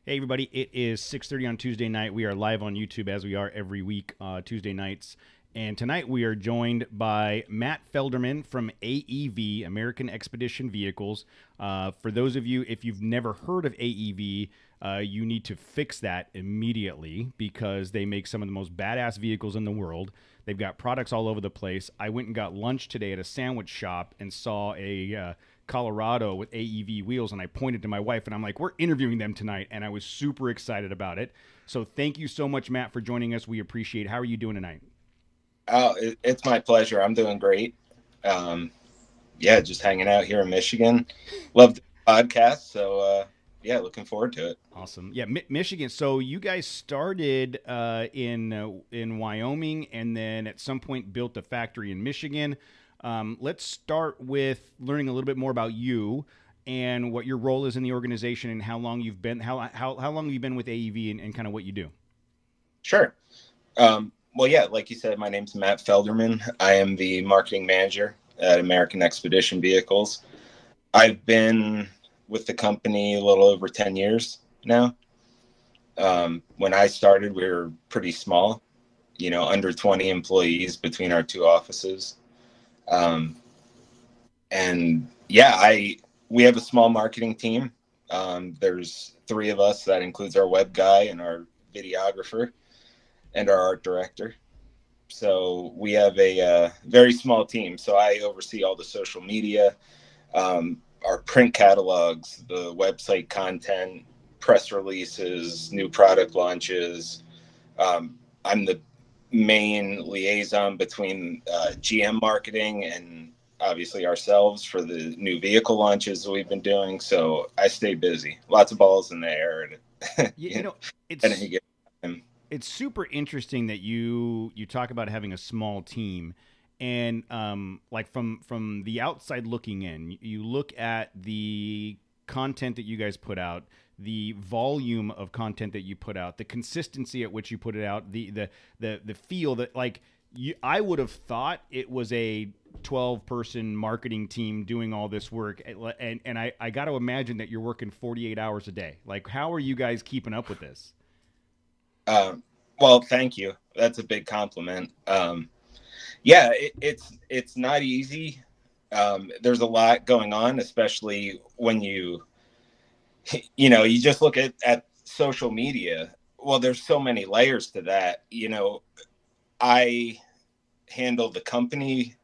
Hey everybody, it is 6:30 on Tuesday night. We are live on YouTube as we are every week Tuesday nights. And tonight we are joined by Matt Feldermann from AEV, American Expedition Vehicles. For those of you, if you've never heard of AEV, you need to fix that immediately because they make some of the most badass vehicles in the world. They've got products all over the place. I went and got lunch today at a sandwich shop and saw a Colorado with AEV wheels, and I pointed to my wife and I'm like, we're interviewing them tonight, and I was super excited about it. So thank you so much, Matt, for joining us. We appreciate it. How are you doing tonight? Oh, it's my pleasure. I'm doing great. Yeah, just hanging out here in Michigan. Love the podcast. Yeah, looking forward to it. Awesome. Yeah, Michigan. So you guys started in Wyoming, and then at some point built a factory in Michigan. Let's start with learning a little bit more about you and what your role is in the organization and how long you've been how long have you been with AEV and kind of what you do. Sure. Well, yeah, like you said, my name's Matt Felderman. I am the marketing manager at American Expedition Vehicles. I've been with the company a little over 10 years now. When I started, we were pretty small, under 20 employees between our two offices. Um, and yeah, we have a small marketing team. There's three of us. That includes our web guy and our videographer and our art director. So we have a very small team. So I oversee all the social media, our print catalogs, the website content, press releases, new product launches. I'm the main liaison between GM marketing and obviously ourselves for the new vehicle launches we've been doing. So I stay busy, lots of balls in the air at, You, you know, at any it's given time. it's super interesting that you talk about having a small team, and like from the outside looking in, you look at the content that you guys put out, the volume of content that you put out, the consistency at which you put it out, the feel that like I would have thought it was a 12-person marketing team doing all this work, and I got to imagine that you're working 48 hours a day. Like, how are you guys keeping up with this? Um, well, thank you. That's a big compliment. Yeah, it's not easy. There's a lot going on, especially when you just look at social media. Well, there's so many layers to that. I handle the company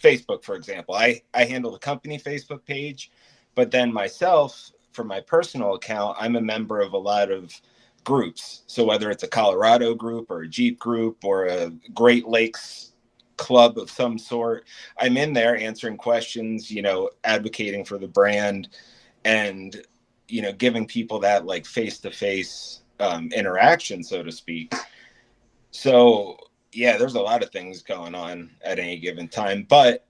Facebook, for example. I handle the company Facebook page, but then myself, for my personal account, I'm a member of a lot of groups. So whether it's a Colorado group or a Jeep group or a Great Lakes club of some sort, I'm in there answering questions, advocating for the brand and, giving people that like face to face interaction, so to speak. So, yeah, there's a lot of things going on at any given time. But,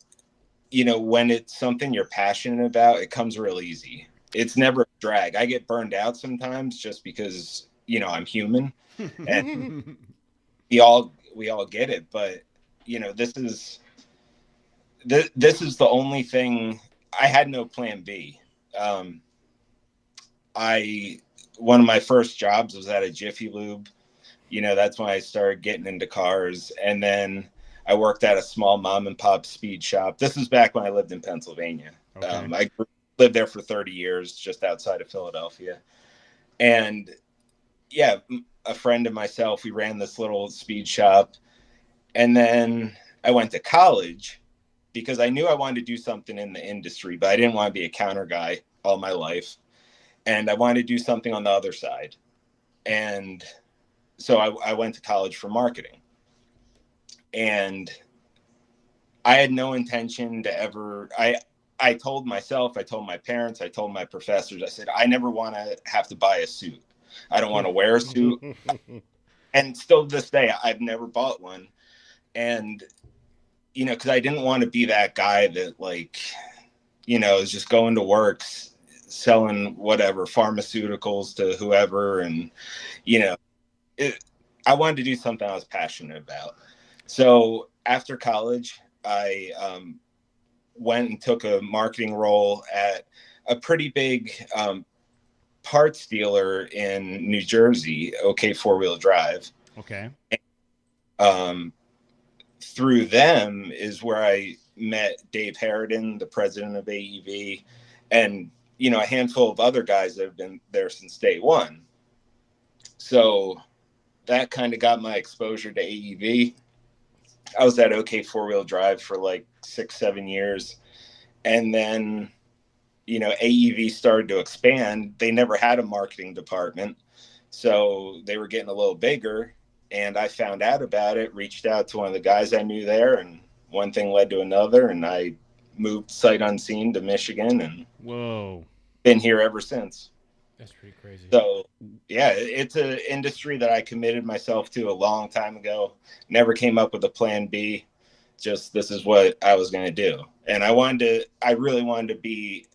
when it's something you're passionate about, it comes real easy. It's never a drag. I get burned out sometimes just because, I'm human and we all get it. But, this is this is the only thing. I had no plan B. Um, I One of my first jobs was at a Jiffy Lube. That's when I started getting into cars. And then I worked at a small mom and pop speed shop. This is back when I lived in Pennsylvania. Okay. I lived there for 30 years, just outside of Philadelphia. And yeah, a friend and myself, we ran this little speed shop. And then I went to college because I knew I wanted to do something in the industry, but I didn't want to be a counter guy all my life. And I wanted to do something on the other side. And so I went to college for marketing, and I had no intention to ever. I told myself, I told my parents, I told my professors, I said I never want to have to buy a suit. I don't want to wear a suit, and still to this day, I've never bought one. And because I didn't want to be that guy that like is just going to work selling whatever pharmaceuticals to whoever, and you know it, I wanted to do something I was passionate about. So after college, I went and took a marketing role at a pretty big parts dealer in New Jersey, OK Four-Wheel Drive. Okay. Um, through them is where I met Dave Harridan, the president of AEV, and a handful of other guys that have been there since day one. So that kind of got my exposure to AEV. I was at OK Four-Wheel Drive for like 6-7 years, and then AEV started to expand. They never had a marketing department, so they were getting a little bigger. And I found out about it, reached out to one of the guys I knew there, and one thing led to another, and I moved sight unseen to Michigan, and Whoa, been here ever since. That's pretty crazy. So, yeah, it's an industry that I committed myself to a long time ago. Never came up with a plan B. Just this is what I was going to do, and I really wanted to be,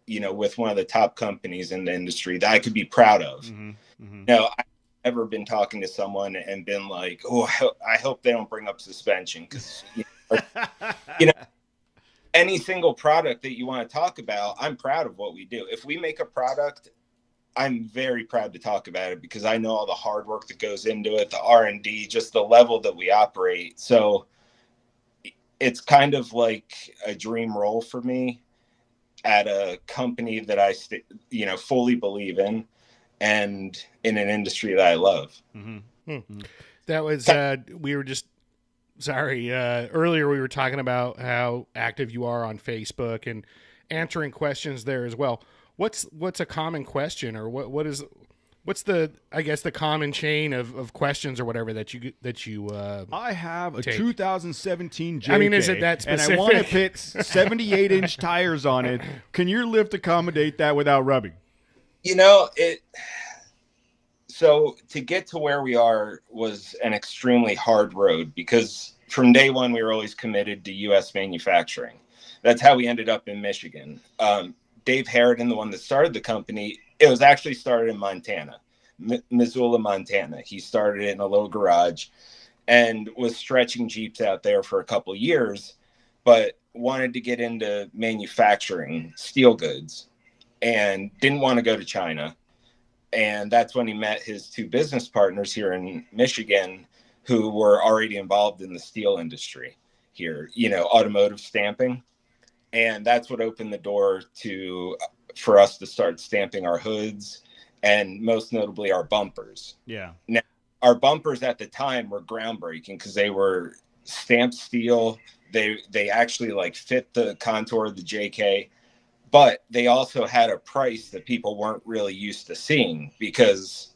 with one of the top companies in the industry that I could be proud of. Mm-hmm. Mm-hmm. I've never been talking to someone and been like, oh, I hope they don't bring up suspension, because any single product that you want to talk about, I'm proud of what we do. If we make a product, I'm very proud to talk about it, because I know all the hard work that goes into it, the R&D, just the level that we operate. So it's kind of like a dream role for me at a company that I fully believe in, and in an industry that I love. Mm-hmm. Mm-hmm. That was we were just earlier we were talking about how active you are on Facebook and answering questions there as well. What's a common question, or what's the common chain of questions or whatever that you I have a take? 2017 JK. I mean, is it that specific? And I want to put 78-inch tires on it. Can your lift accommodate that without rubbing? So to get to where we are was an extremely hard road, because from day one, we were always committed to U.S. manufacturing. That's how we ended up in Michigan. Dave Harridan, the one that started the company, it was actually started in Montana, Missoula, Montana. He started it in a little garage and was stretching Jeeps out there for a couple of years, but wanted to get into manufacturing steel goods and didn't want to go to China. And that's when he met his two business partners here in Michigan, who were already involved in the steel industry here, automotive stamping. And that's what opened the door for us to start stamping our hoods, and most notably our bumpers. Yeah. Now, our bumpers at the time were groundbreaking, because they were stamped steel. They actually fit the contour of the JK, but they also had a price that people weren't really used to seeing, because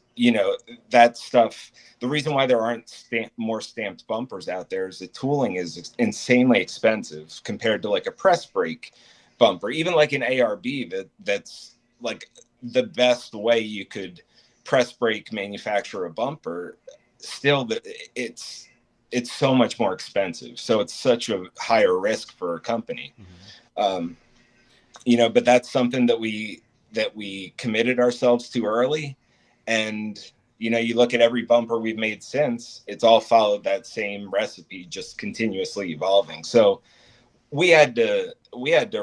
that stuff, the reason why there aren't more stamped bumpers out there is the tooling is insanely expensive compared to a press brake bumper. Even like an ARB, that's like the best way you could press brake manufacture a bumper, still it's so much more expensive. So it's such a higher risk for a company. Mm-hmm. But that's something that we committed ourselves to early. And, you look at every bumper we've made since, it's all followed that same recipe, just continuously evolving. So we had to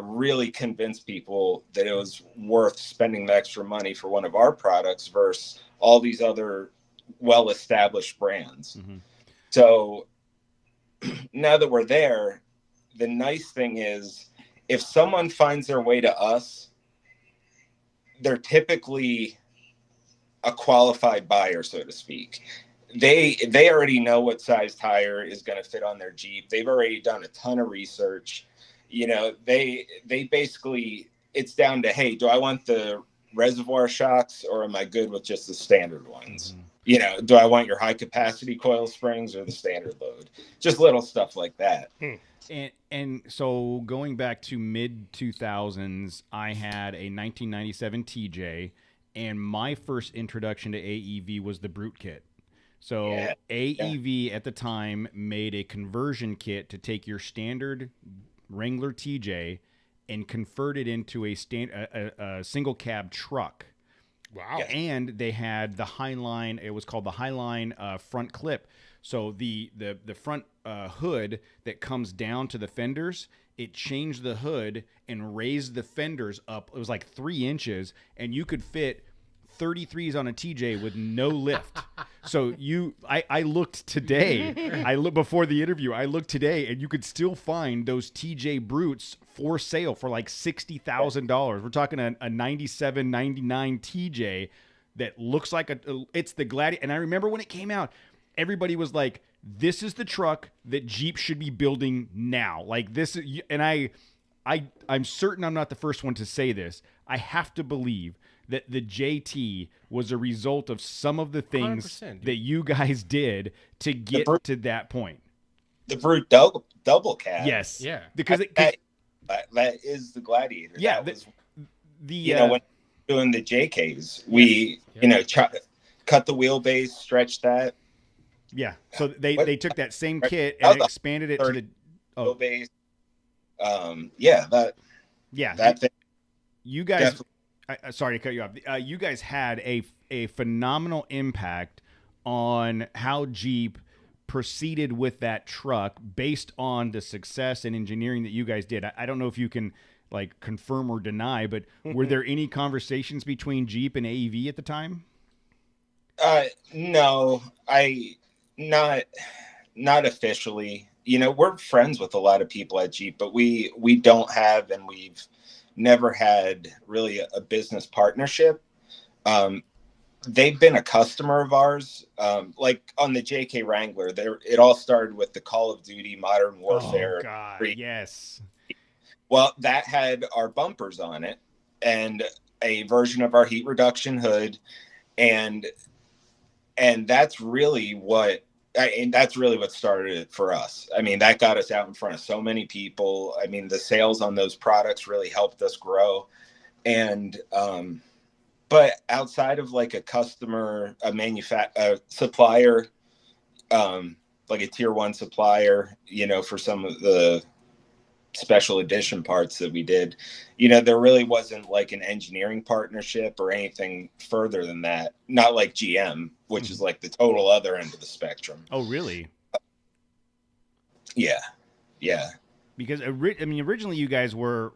really convince people that it was worth spending the extra money for one of our products versus all these other well-established brands. Mm-hmm. So now that we're there, the nice thing is, if someone finds their way to us, they're typically a qualified buyer, so to speak. They already know what size tire is going to fit on their Jeep. They've already done a ton of research. They basically, it's down to, hey, do I want the reservoir shocks, or am I good with just the standard ones? Mm-hmm. Do I want your high capacity coil springs or the standard load? Just little stuff like that. And so going back to mid 2000s, I had a 1997 TJ, and my first introduction to AEV was the Brute Kit. So AEV at the time made a conversion kit to take your standard Wrangler TJ and convert it into a single cab truck. Wow. And they had the Highline. It was called the Highline front clip. So the front hood that comes down to the fenders, it changed the hood and raised the fenders up. It was like 3 inches, and you could fit 33s on a TJ with no lift. So I looked today. I looked before the interview. I looked today, and you could still find those TJ Brutes for sale for like $60,000. We're talking a 97, 99 TJ that looks like it's the Gladiator. And I remember when it came out, everybody was like, "This is the truck that Jeep should be building now." Like this, and I'm certain I'm not the first one to say this. I have to believe that the JT was a result of some of the things that you guys did to get to that point. The Brute double cab. Yes. Yeah. Because that is the Gladiator. Yeah. That was, when doing the JKs, we, cut the wheelbase, stretched that. Yeah. So they took that same kit and expanded it to the wheelbase. That thing. You guys, sorry to cut you off. You guys had a phenomenal impact on how Jeep proceeded with that truck based on the success and engineering that you guys did. I don't know if you can like confirm or deny, but were there any conversations between Jeep and AEV at the time? No, not officially. We're friends with a lot of people at Jeep, but we don't have, and we've never had really a business partnership. They've been a customer of ours. Like on the JK Wrangler, it all started with the Call of Duty Modern Warfare. Oh God, yes. Well, that had our bumpers on it and a version of our heat reduction hood, and that's really what started it for us. I mean, that got us out in front of so many people. I mean, the sales on those products really helped us grow. And, but outside of like a customer, a supplier, like a tier 1 supplier, for some of the special edition parts that we did, there really wasn't like an engineering partnership or anything further than that. Not like GM, which is like the total other end of the spectrum. Oh, really? Yeah. Because originally you guys were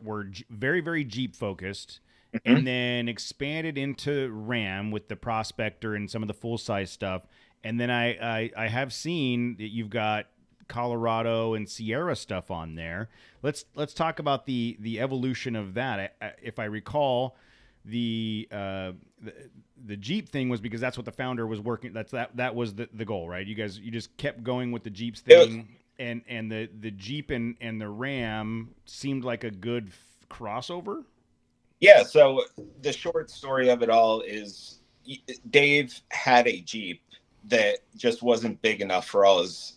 very, very Jeep focused, mm-hmm. and then expanded into Ram with the Prospector and some of the full size stuff. And then I have seen that you've got Colorado and Sierra stuff on there. Let's talk about the evolution of that. If I recall, the Jeep thing was because that's what the founder was working. That was the goal, right? You just kept going with the Jeeps thing, and the Jeep and the Ram seemed like a good crossover. Yeah. So the short story of it all is Dave had a Jeep that just wasn't big enough for all his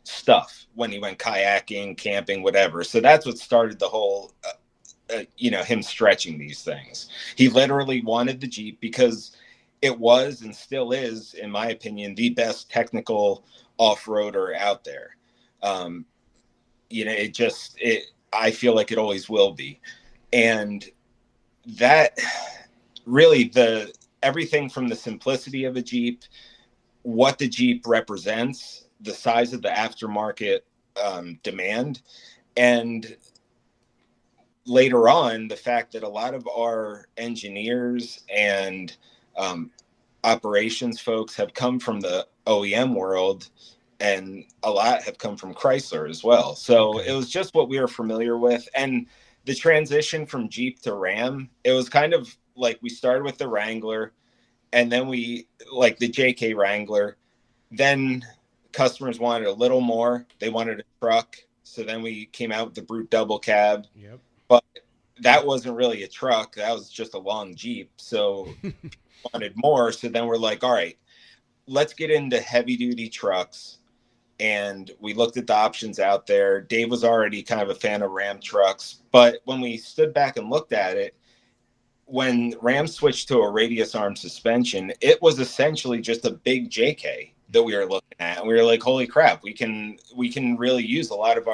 stuff when he went kayaking, camping, whatever. So that's what started the whole, him stretching these things. He literally wanted the Jeep because it was and still is, in my opinion, the best technical off-roader out there. I feel like it always will be. And that really everything from the simplicity of a Jeep, what the Jeep represents, the size of the aftermarket demand, and later on, the fact that a lot of our engineers and operations folks have come from the OEM world, and a lot have come from Chrysler as well. So It was just what we were familiar with. And the transition from Jeep to Ram, it was kind of like we started with the Wrangler, and then we like the JK Wrangler, then customers wanted a little more. They wanted a truck. So then we came out with the Brute double cab. Yep. But that wasn't really a truck. That was just a long Jeep. So wanted more. So then we're like, all right, let's get into heavy duty trucks. And we looked at the options out there. Dave was already kind of a fan of Ram trucks. But when we stood back and looked at it, when Ram switched to a radius arm suspension, it was essentially just a big JK that we were looking at. And we were like, holy crap, we can really use a lot of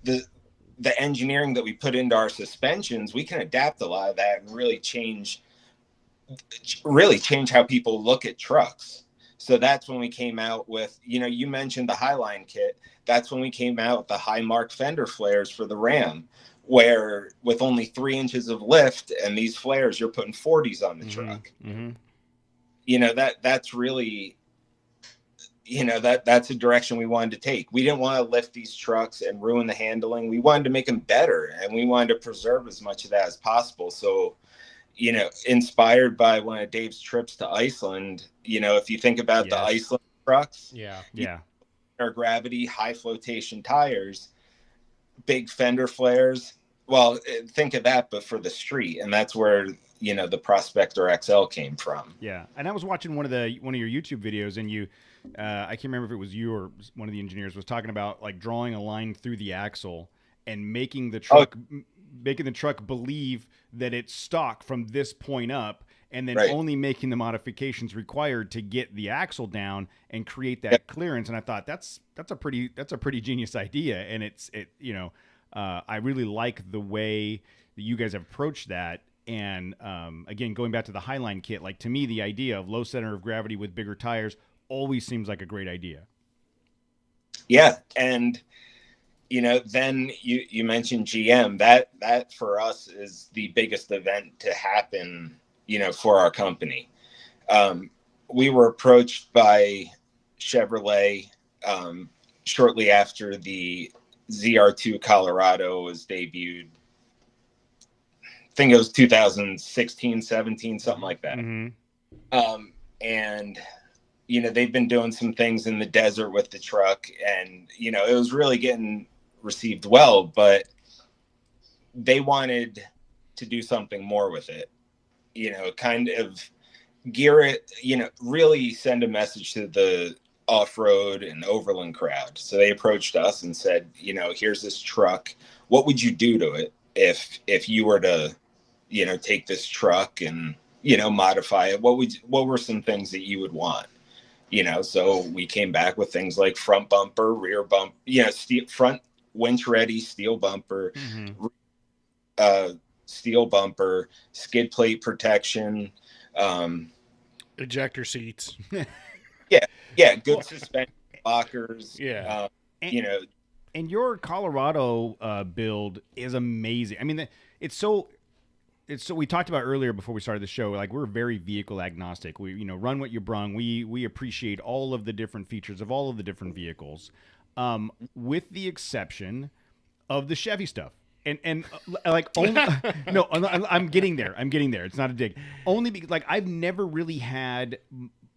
the engineering that we put into our suspensions. We can adapt a lot of that and really change really change how people look at trucks. So that's when we came out with, you mentioned the Highline kit. That's when we came out with the high mark fender flares for the Ram, where with only 3 inches of lift and these flares, you're putting 40s on the truck. That's really, that's a direction we wanted to take. We didn't want to lift these trucks and ruin the handling. We wanted to make them better, and we wanted to preserve as much of that as possible. So, inspired by one of Dave's trips to Iceland, if you think about the Iceland trucks, our gravity, high flotation tires, big fender flares. Well, think of that, but for the street. And that's where, the Prospector XL came from. Yeah. And I was watching one of your YouTube videos, and you, I can't remember if it was you or one of the engineers was talking about like drawing a line through the axle and making the truck, believe that it's stock from this point up, and then only making the modifications required to get the axle down and create that clearance. And I thought that's a pretty genius idea. And I really like the way that you guys have approached that. And again, going back to the Highline kit, like to me, the idea of low center of gravity with bigger tires always seems like a great idea. Yeah. And then you mentioned GM. That for us is the biggest event to happen, for our company. We were approached by Chevrolet shortly after the ZR2 Colorado was debuted. I think it was 2016, 17, something like that. And they've been doing some things in the desert with the truck, and it was really getting received well, but they wanted to do something more with it, kind of gear it, really send a message to the off-road and overland crowd. So they approached us and said, here's this truck. What would you do to it if you were to, take this truck and, modify it? What were some things that you would want? So we came back with things like front bumper, rear bump, front winch ready steel bumper, steel bumper, skid plate protection, ejector seats. Good suspension lockers. And your Colorado build is amazing. I mean, it's so we talked about earlier before we started the show, like we're very vehicle agnostic. We, run what you brung. We appreciate all of the different features of all of the different vehicles, with the exception of the Chevy stuff. And like, only, no, I'm getting there. It's not a dig. Only because like I've never really had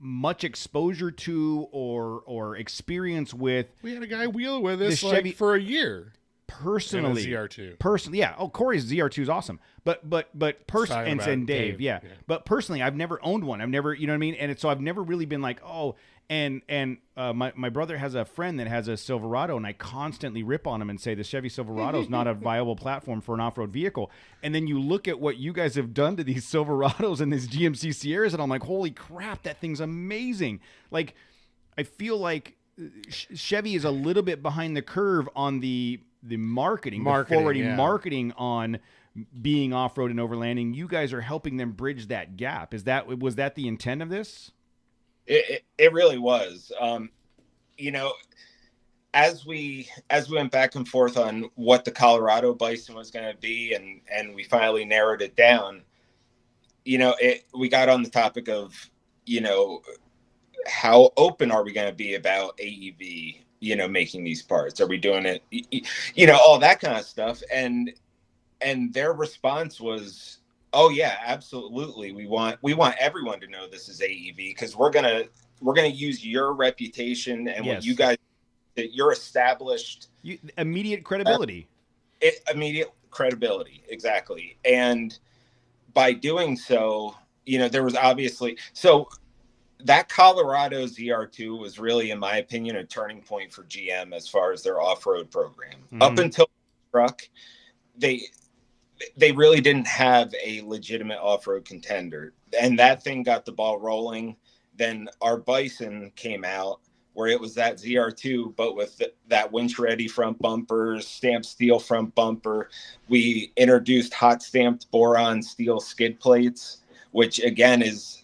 much exposure to or experience with. We had a guy wheel with us Chevy for a year. Personally, ZR2. Personally, yeah. Oh, Corey's ZR2 is awesome. But personally, and Dave, yeah. But personally, I've never owned one. I've never, you know what I mean. And so I've never really been like, oh. And my brother has a friend that has a Silverado, and I constantly rip on him and say the Chevy Silverado is not a viable platform for an off-road vehicle. And then you look at what you guys have done to these Silverados and these GMC Sierras, and I'm like, holy crap, that thing's amazing. Like, I feel like Chevy is a little bit behind the curve on the marketing, the forwarding marketing on being off-road and overlanding. You guys are helping them bridge that gap. Was that the intent of this? It really was. As we went back and forth on what the Colorado Bison was going to be, and we finally narrowed it down, we got on the topic of, how open are we going to be about AEV, making these parts? Are we doing it, all that kind of stuff. And their response was, oh yeah, absolutely. We want everyone to know this is AEV, because we're gonna use your reputation and what you guys, your established immediate credibility. Immediate credibility, exactly. And by doing so, there was obviously that Colorado ZR2 was really, in my opinion, a turning point for GM as far as their off-road program. Up until the truck, they really didn't have a legitimate off-road contender, and that thing got the ball rolling. Then our Bison came out, where it was that ZR2, but with that winch-ready front bumper, stamped steel front bumper. We introduced hot stamped boron steel skid plates, which again is,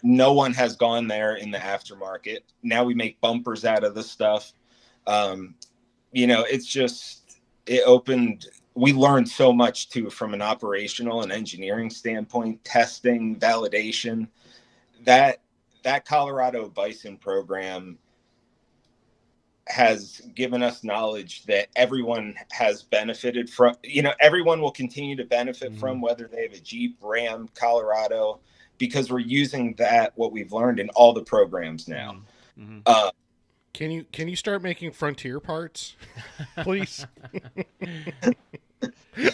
no one has gone there in the aftermarket. Now we make bumpers out of the stuff. It's just, we learned so much too, from an operational and engineering standpoint, testing, validation. That Colorado Bison program has given us knowledge that everyone has benefited from. Everyone will continue to benefit from, whether they have a Jeep, Ram, Colorado, because we're using what we've learned in all the programs now. Can you start making Frontier parts, please?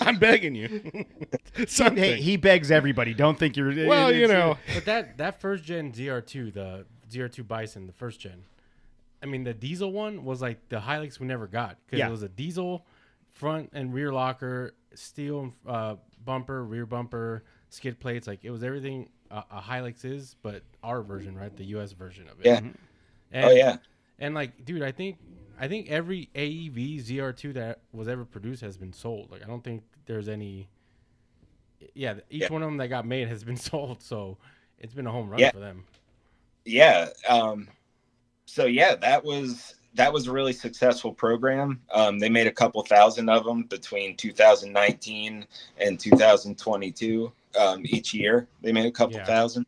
I'm begging you. Something. Hey, he begs everybody. Don't think you're. Well, But that first gen ZR2, the ZR2 Bison, the first gen. I mean, the diesel one was like the Hilux we never got, because it was a diesel front and rear locker, steel bumper, rear bumper, skid plates. Like, it was everything a Hilux is, but our version, right? The US version of it. Yeah. And, and like, dude, I think every AEV ZR2 that was ever produced has been sold. Like, I don't think there's any. Yeah, each one of them that got made has been sold, so it's been a home run for them. Yeah. So that was a really successful program. They made a couple thousand of them between 2019 and 2022. Each year they made a couple thousand.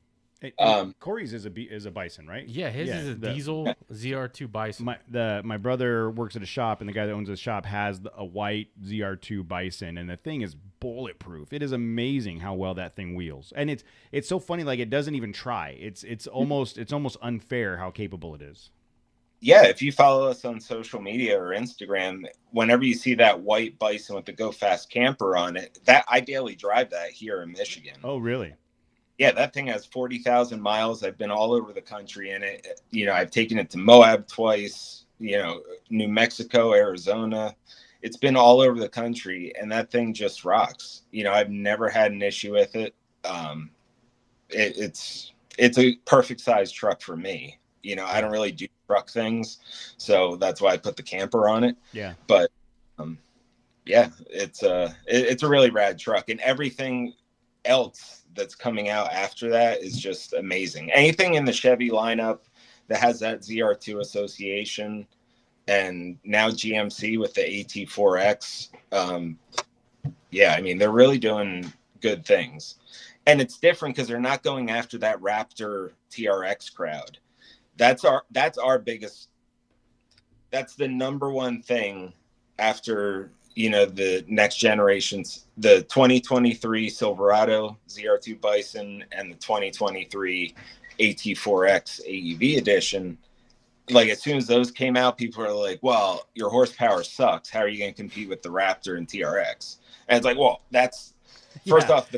Corey's is a Bison, right? Yeah, his is a diesel ZR2 Bison. My brother works at a shop, and the guy that owns the shop has a white ZR2 Bison, and the thing is bulletproof. It is amazing how well that thing wheels, and it's so funny. Like, it doesn't even try. It's almost unfair how capable it is. Yeah, if you follow us on social media or Instagram, whenever you see that white Bison with the Go Fast camper on it, I daily drive that here in Michigan. Oh, really? Yeah, that thing has 40,000 miles. I've been all over the country in it. I've taken it to Moab twice, New Mexico, Arizona. It's been all over the country, and that thing just rocks. I've never had an issue with it. It's a perfect size truck for me. I don't really do truck things, so that's why I put the camper on it. Yeah. But it's a really rad truck, and everything else that's coming out after that is just amazing. Anything in the Chevy lineup that has that ZR2 association, and now GMC with the AT4X. I mean, they're really doing good things, and it's different because they're not going after that Raptor TRX crowd. That's the number one thing after, the next generations, the 2023 Silverado ZR2 Bison and the 2023 AT4X AEV edition. Like, as soon as those came out, people are like, well, your horsepower sucks. How are you going to compete with the Raptor and TRX? And it's like, well, that's first off,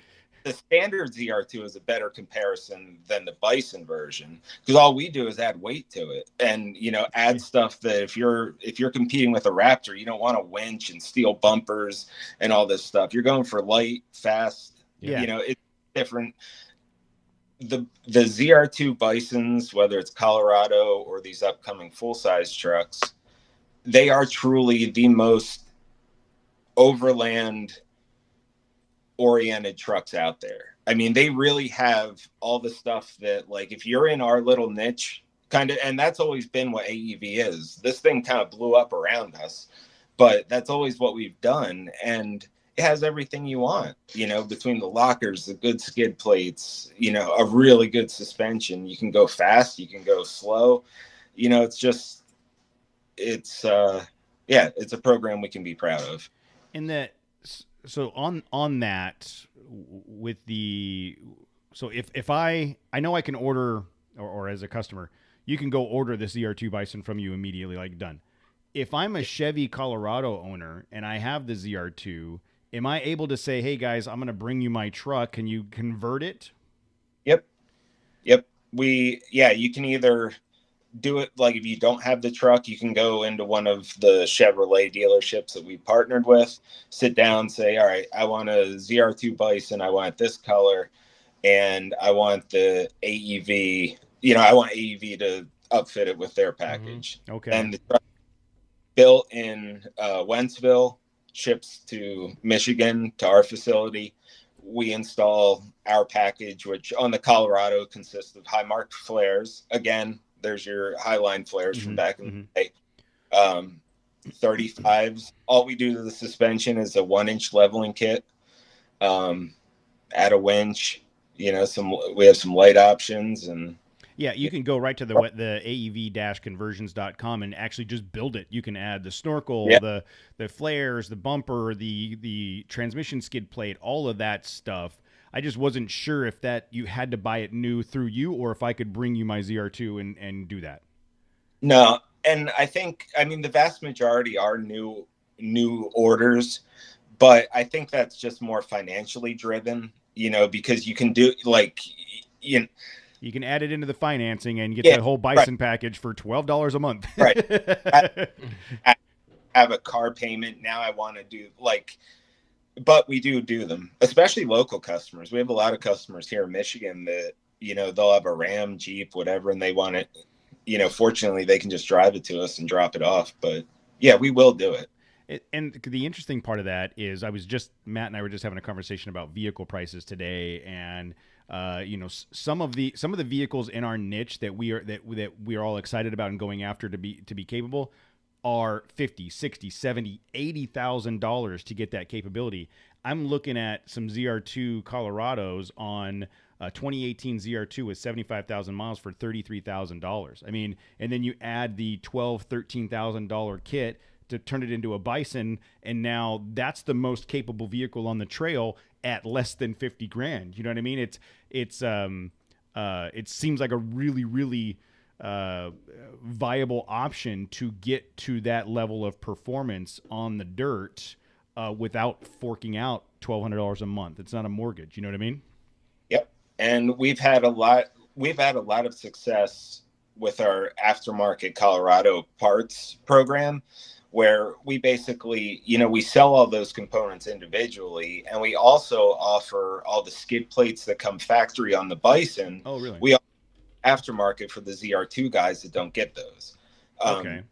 the standard ZR2 is a better comparison than the Bison version, because all we do is add weight to it and, add stuff that if you're competing with a Raptor, you don't want a winch and steel bumpers and all this stuff. You're going for light, fast. It's different. The ZR2 Bisons, whether it's Colorado or these upcoming full-size trucks, they are truly the most overland oriented trucks out there. I mean, they really have all the stuff that, like, if you're in our little niche kind of, and that's always been what AEV is. This thing kind of blew up around us, but that's always what we've done. And it has everything you want, between the lockers, the good skid plates, a really good suspension. You can go fast, you can go slow. It's a program we can be proud of. And that, so on that, with if I know I can order, or as a customer, you can go order the ZR2 Bison from you immediately, like, done. If I'm a Chevy Colorado owner and I have the ZR2, am I able to say, hey guys, I'm going to bring you my truck. Can you convert it? Yep. You can either do it, like, if you don't have the truck, you can go into one of the Chevrolet dealerships that we partnered with, sit down, say, all right, I want a ZR2 Bison, I want this color, and I want the AEV, I want AEV to upfit it with their package. Mm-hmm. Okay. And the truck built in Wentzville, ships to Michigan, to our facility, we install our package, which on the Colorado consists of high marked flares. Again, there's your Highline flares from back in the day. 35s. All we do to the suspension is a 1-inch leveling kit. Add a winch. We have some light options, and yeah, you can go right to the AEV-conversions.com and actually just build it. You can add the snorkel, the flares, the bumper, the transmission skid plate, all of that stuff. I just wasn't sure if that you had to buy it new through you, or if I could bring you my ZR2 and do that. No, and the vast majority are new orders, but I think that's just more financially driven, because you can do you can add it into the financing and get the whole Bison package for $12 a month. Right. I have a car payment. Now I want to do but we do them, especially local customers. We have a lot of customers here in Michigan that, they'll have a Ram, Jeep, whatever, and they want it. Fortunately they can just drive it to us and drop it off, but yeah, we will do it. And the interesting part of that is Matt and I were just having a conversation about vehicle prices today, and some of the vehicles in our niche that we are all excited about and going after to be capable are $50,000, $60,000, $70,000, $80,000 to get that capability. I'm looking at some ZR2 Colorados on 2018 ZR2 with 75,000 miles for $33,000. I mean, and then you add the $12,000, $13,000 kit to turn it into a Bison, and now that's the most capable vehicle on the trail at less than 50 grand. You know what I mean? It seems like a really, really viable option to get to that level of performance on the dirt without forking out $1,200 a month. It's not a mortgage. You know what I mean? Yep. And we've had a lot of success with our aftermarket Colorado parts program, where we basically, we sell all those components individually, and we also offer all the skid plates that come factory on the Bison. Oh, really? We offer aftermarket for the ZR2 guys that don't get those. Okay.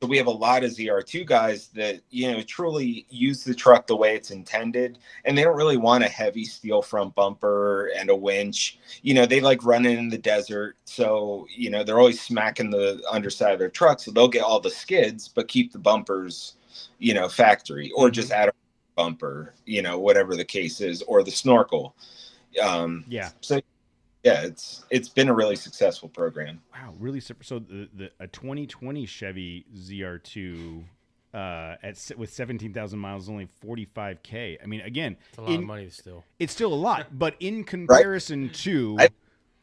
So we have a lot of ZR2 guys that, truly use the truck the way it's intended, and they don't really want a heavy steel front bumper and a winch. They like running in the desert. So, they're always smacking the underside of their truck. So they'll get all the skids, but keep the bumpers, factory, or just add a bumper, whatever the case is, or the snorkel. So yeah, it's been a really successful program. Wow, really super. So a 2020 Chevy ZR2 with 17,000 miles is only $45K. I mean, again, it's a lot of money still. It's still a lot, but in comparison to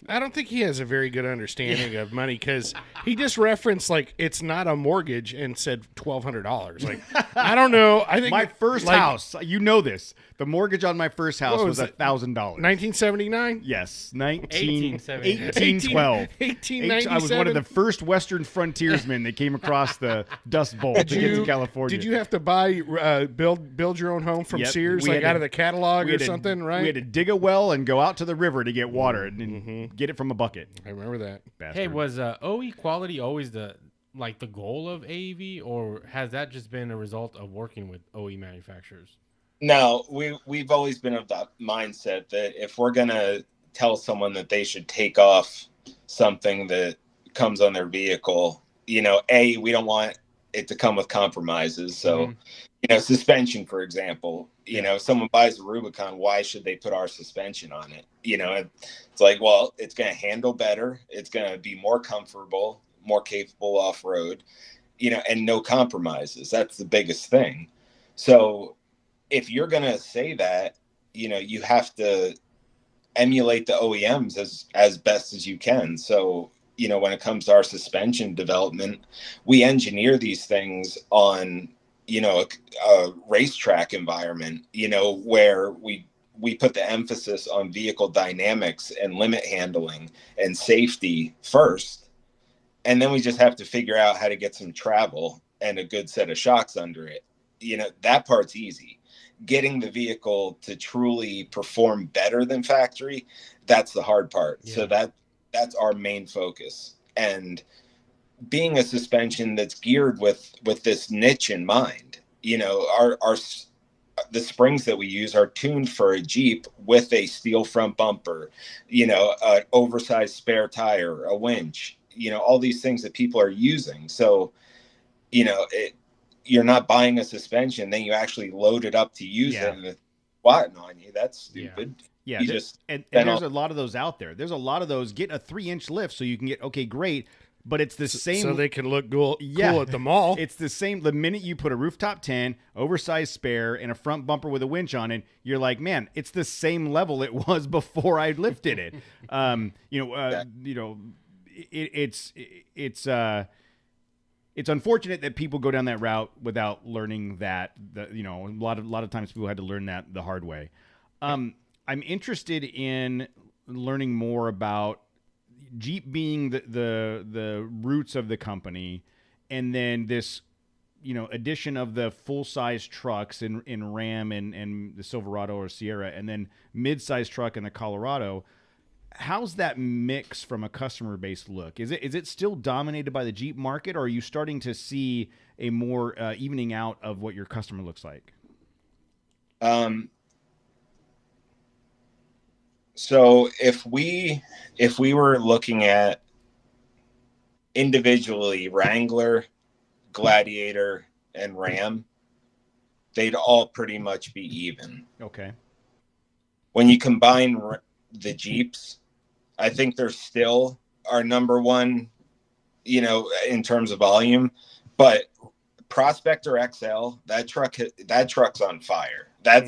I don't think he has a very good understanding of money, because he just referenced it's not a mortgage and said $1,200. I don't know. I think my first house, this. The mortgage on my first house was $1,000. 1979? Yes, 1812. 1897. I was one of the first Western frontiersmen that came across the Dust Bowl to get to California. Did you have to buy build your own home from Sears, out of the catalog or something? Right. We had to dig a well and go out to the river to get water and get it from a bucket. I remember that. Bastard. Hey, was OE quality always the goal of AEV, or has that just been a result of working with OE manufacturers? No, we've always been of that mindset that if we're gonna tell someone that they should take off something that comes on their vehicle, we don't want it to come with compromises. So, suspension, for example, if someone buys a Rubicon, why should they put our suspension on it? It's well, it's going to handle better. It's going to be more comfortable, more capable off-road, and no compromises. That's the biggest thing. So if you're going to say that, you have to emulate the OEMs as best as you can. So, when it comes to our suspension development, we engineer these things on, a racetrack environment, where we put the emphasis on vehicle dynamics and limit handling and safety first. And then we just have to figure out how to get some travel and a good set of shocks under it. That part's easy. Getting the vehicle to truly perform better than factory, that's the hard part. Yeah. So that's our main focus. And being a suspension that's geared with this niche in mind, our the springs that we use are tuned for a Jeep with a steel front bumper, an oversized spare tire, a winch, all these things that people are using. So, you're not buying a suspension, then you actually load it up to use it, and it's squatting on you. That's stupid. Yeah, you and there's a lot of those out there. There's a lot of those. Get a 3-inch lift so you can get, okay, great, but it's the same. So they can look cool at the mall. It's the same. The minute you put a rooftop 10, oversized spare, and a front bumper with a winch on it, you're like, man, it's the same level it was before I lifted it. It's unfortunate that people go down that route without learning that. A lot of times people had to learn that the hard way. I'm interested in learning more about Jeep being the roots of the company, and then this, addition of the full size trucks in Ram and the Silverado or Sierra, and then mid-size truck in the Colorado. How's that mix from a customer base look? Is it still dominated by the Jeep market, or are you starting to see a more evening out of what your customer looks like? So if we were looking at individually Wrangler, Gladiator, and Ram, they'd all pretty much be even. Okay. When you combine the Jeeps, I think they're still our number one, in terms of volume, but Prospector XL, that truck's on fire. I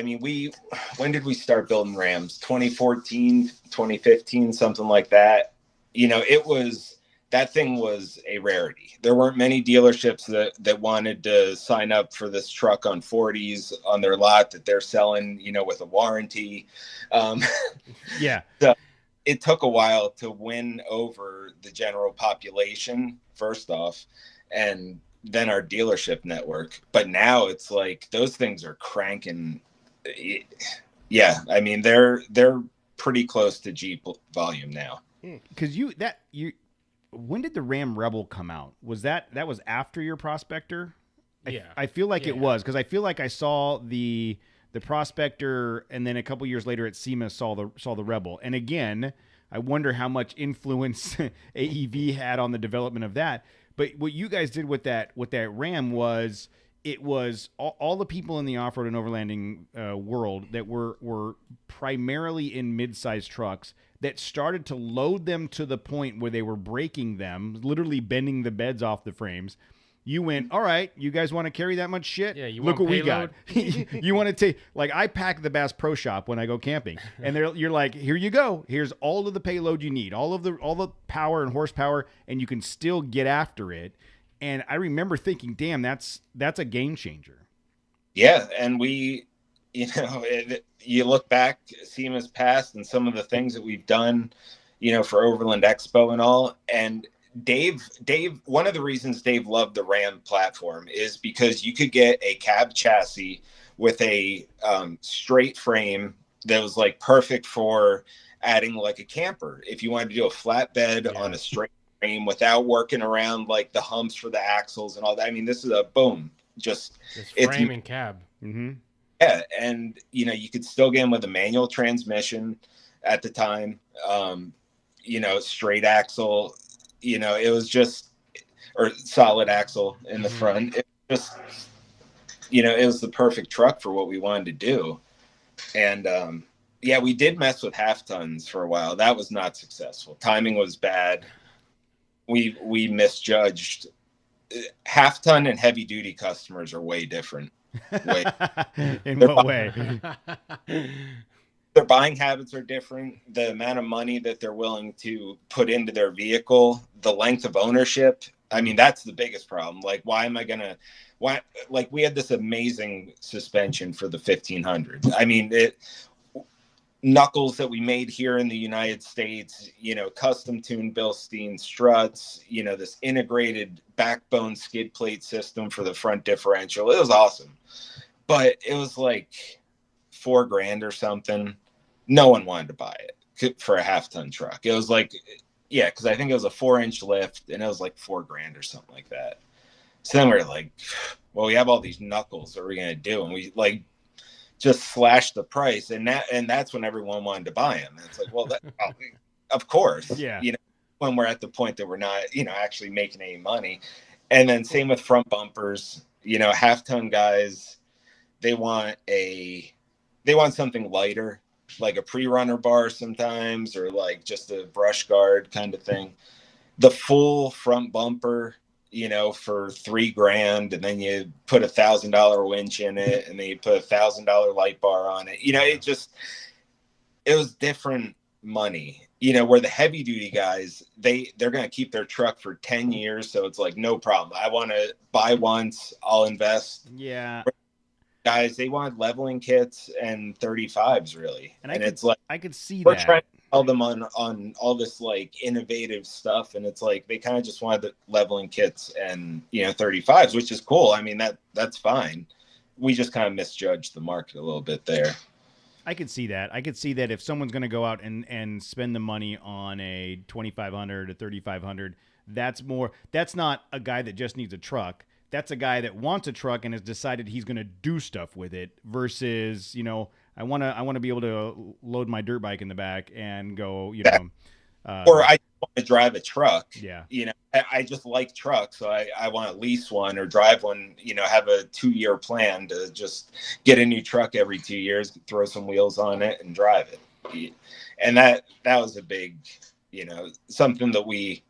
mean, when did we start building Rams? 2014, 2015, something like that. That thing was a rarity. There weren't many dealerships that wanted to sign up for this truck on 40s on their lot that they're selling, with a warranty. So it took a while to win over the general population, first off, and then our dealership network. But now it's like those things are cranking. Yeah, I mean they're pretty close to Jeep volume now. Because when did the Ram Rebel come out? Was that was after your Prospector? Yeah, I feel like it was, because I feel like I saw the Prospector, and then a couple years later at SEMA saw the Rebel. And again, I wonder how much influence AEV had on the development of that. But what you guys did with that Ram was, it was all the people in the off-road and overlanding world that were primarily in mid-sized trucks that started to load them to the point where they were breaking them, literally bending the beds off the frames. You went, all right, you guys want to carry that much shit? Yeah, look what we got. You want to take, like, I pack the Bass Pro Shop when I go camping, and you're like, here you go. Here's all of the payload you need, all the power and horsepower, and you can still get after it. And I remember thinking, damn, that's a game changer. Yeah, and we, you look back, SEMA's past, and some of the things that we've done, for Overland Expo and all, and Dave, one of the reasons Dave loved the Ram platform is because you could get a cab chassis with a straight frame that was like perfect for adding like a camper. If you wanted to do a flatbed on a straight frame without working around like the humps for the axles and all that. I mean, this is a boom, just frame and cab. Mm-hmm. Yeah. And, you could still get them with a manual transmission at the time, straight axle. It was just, or solid axle in the front. It just, it was the perfect truck for what we wanted to do. And, we did mess with half tons for a while. That was not successful. Timing was bad. We misjudged. Half ton and heavy duty customers are way different. In what way? Their buying habits are different. The amount of money that they're willing to put into their vehicle, the length of ownership. I mean, that's the biggest problem. Like, we had this amazing suspension for the 1500. I mean, knuckles that we made here in the United States, custom tuned Bilstein struts, this integrated backbone skid plate system for the front differential. It was awesome, but it was like $4,000 or something. No one wanted to buy it for a half-ton truck. It was like, because I think it was a 4-inch lift, and it was like $4,000 or something like that. So then we're like, well, we have all these knuckles. What are we going to do? And we like just slashed the price. And that's when everyone wanted to buy them. And it's like, well, of course, Yeah. When we're at the point that we're not, actually making any money. And then same with front bumpers, half-ton guys, they want something lighter, like a pre-runner bar sometimes, or like just a brush guard kind of thing. The full front bumper, for $3,000, and then you put $1,000 winch in it, and then you put $1,000 light bar on it. It was different money. Where the heavy duty guys, they're going to keep their truck for 10 years. So it's like, no problem. I want to buy once, I'll invest. Yeah. Guys, they want leveling kits and 35s really. And it's like, I could see we're that. trying to sell them on all this like innovative stuff. And it's like, they kind of just wanted the leveling kits and, 35s, which is cool. I mean, that's fine. We just kind of misjudged the market a little bit there. I could see that. I could see that if someone's going to go out and spend the money on a 2,500 to 3,500, that's not a guy that just needs a truck. That's a guy that wants a truck and has decided he's going to do stuff with it versus, I want to be able to load my dirt bike in the back and go, or I want to drive a truck. Yeah. I just like trucks. So I want to lease one or drive one, have a 2-year plan to just get a new truck every 2 years, throw some wheels on it and drive it. And that was a big, something that we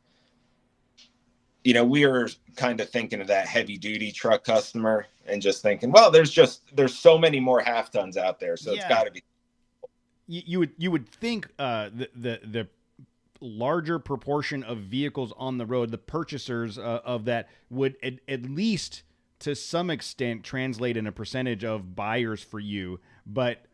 were kind of thinking of that heavy duty truck customer and just thinking, well, there's so many more half tons out there. So It's gotta be. You would think, the larger proportion of vehicles on the road, the purchasers of that would at least to some extent translate in a percentage of buyers for you. But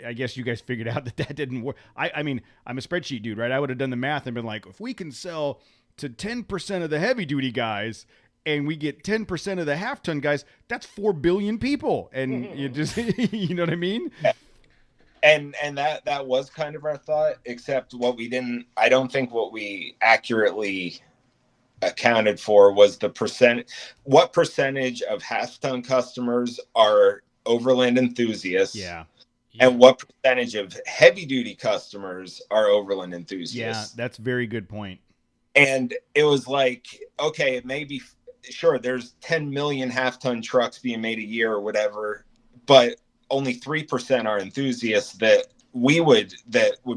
I guess you guys figured out that didn't work. I mean, I'm a spreadsheet dude, right? I would have done the math and been like, if we can sell to 10% of the heavy duty guys and we get 10% of the half ton guys, that's 4 billion people. And you just, you know what I mean? And that was kind of our thought, except I don't think what we accurately accounted for was what percentage of half ton customers are overland enthusiasts. Yeah. And what percentage of heavy duty customers are overland enthusiasts. Yeah, that's a very good point. And it was like, okay, it may be, sure, there's 10 million half-ton trucks being made a year or whatever, but only 3% are enthusiasts that would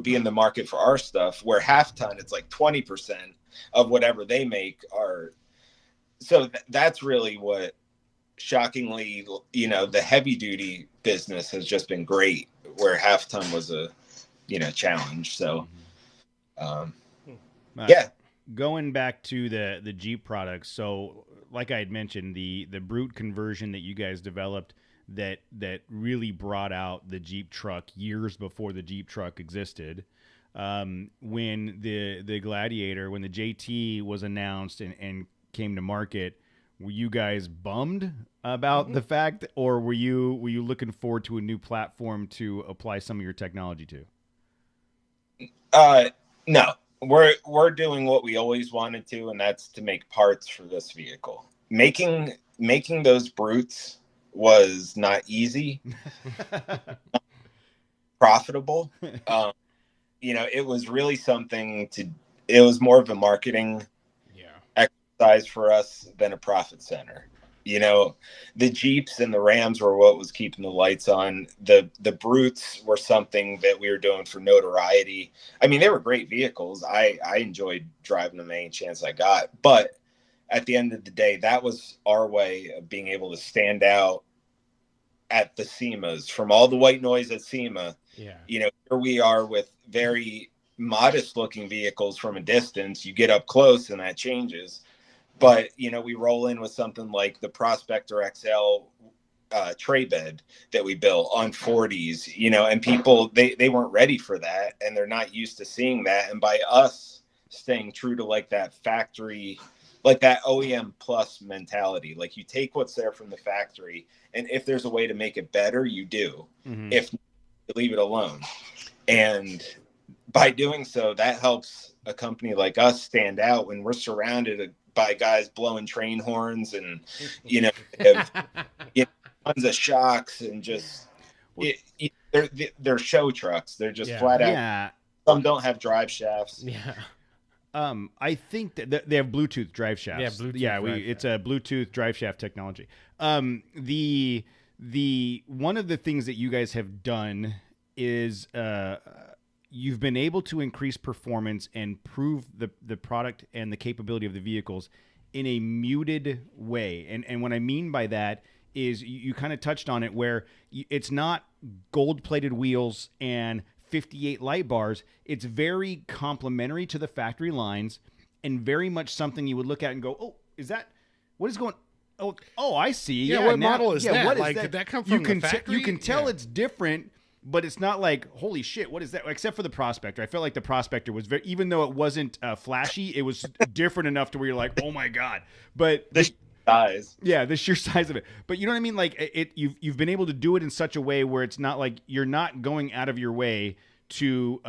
be in the market for our stuff, where half-ton, it's like 20% of whatever they make are. So that's really what, shockingly, the heavy-duty business has just been great, where half-ton was a, challenge. So, yeah. Going back to the Jeep products, so like I had mentioned, the brute conversion that you guys developed that really brought out the Jeep truck years before the Jeep truck existed. When the Gladiator, when the JT was announced and came to market, were you guys bummed about the fact, or were you looking forward to a new platform to apply some of your technology to? No. We're doing what we always wanted to, and that's to make parts for this vehicle. Making those brutes was not easy, profitable. It was really something it was more of a marketing exercise for us than a profit center. The Jeeps and the Rams were what was keeping the lights on. The Brutes were something that we were doing for notoriety. I mean, they were great vehicles. I enjoyed driving them any chance I got. But at the end of the day, that was our way of being able to stand out at the SEMAs. From all the white noise at SEMA, here we are with very modest looking vehicles from a distance. You get up close and that changes. But, we roll in with something like the Prospector XL tray bed that we built on 40s, and people, they weren't ready for that, and they're not used to seeing that. And by us staying true to like that factory, like that OEM plus mentality, like you take what's there from the factory, and if there's a way to make it better, you do. Mm-hmm. If not, you leave it alone. And by doing so, that helps a company like us stand out when we're surrounded by guys blowing train horns, and have, tons of shocks, and just they're show trucks. They're just flat out. Yeah. Some don't have drive shafts. Yeah. I think that they have Bluetooth drive shafts. Yeah, Bluetooth. It's a Bluetooth drive shaft technology. The one of the things that you guys have done is you've been able to increase performance and prove the product and the capability of the vehicles in a muted way. And what I mean by that is you kind of touched on it, where it's not gold-plated wheels and 58 light bars. It's very complementary to the factory lines, and very much something you would look at and go, "Oh, is that what is going? Oh, I see. Yeah, what model is that? What like, that? Did that come from the factory? You can tell it's different, but it's not like, holy shit, what is that? Except for the Prospector. I felt like the Prospector was very, even though it wasn't flashy, it was different enough to where you're like, oh my god. But the size, the sheer size of it. But you know what I mean? Like you've been able to do it in such a way where it's not like you're not going out of your way to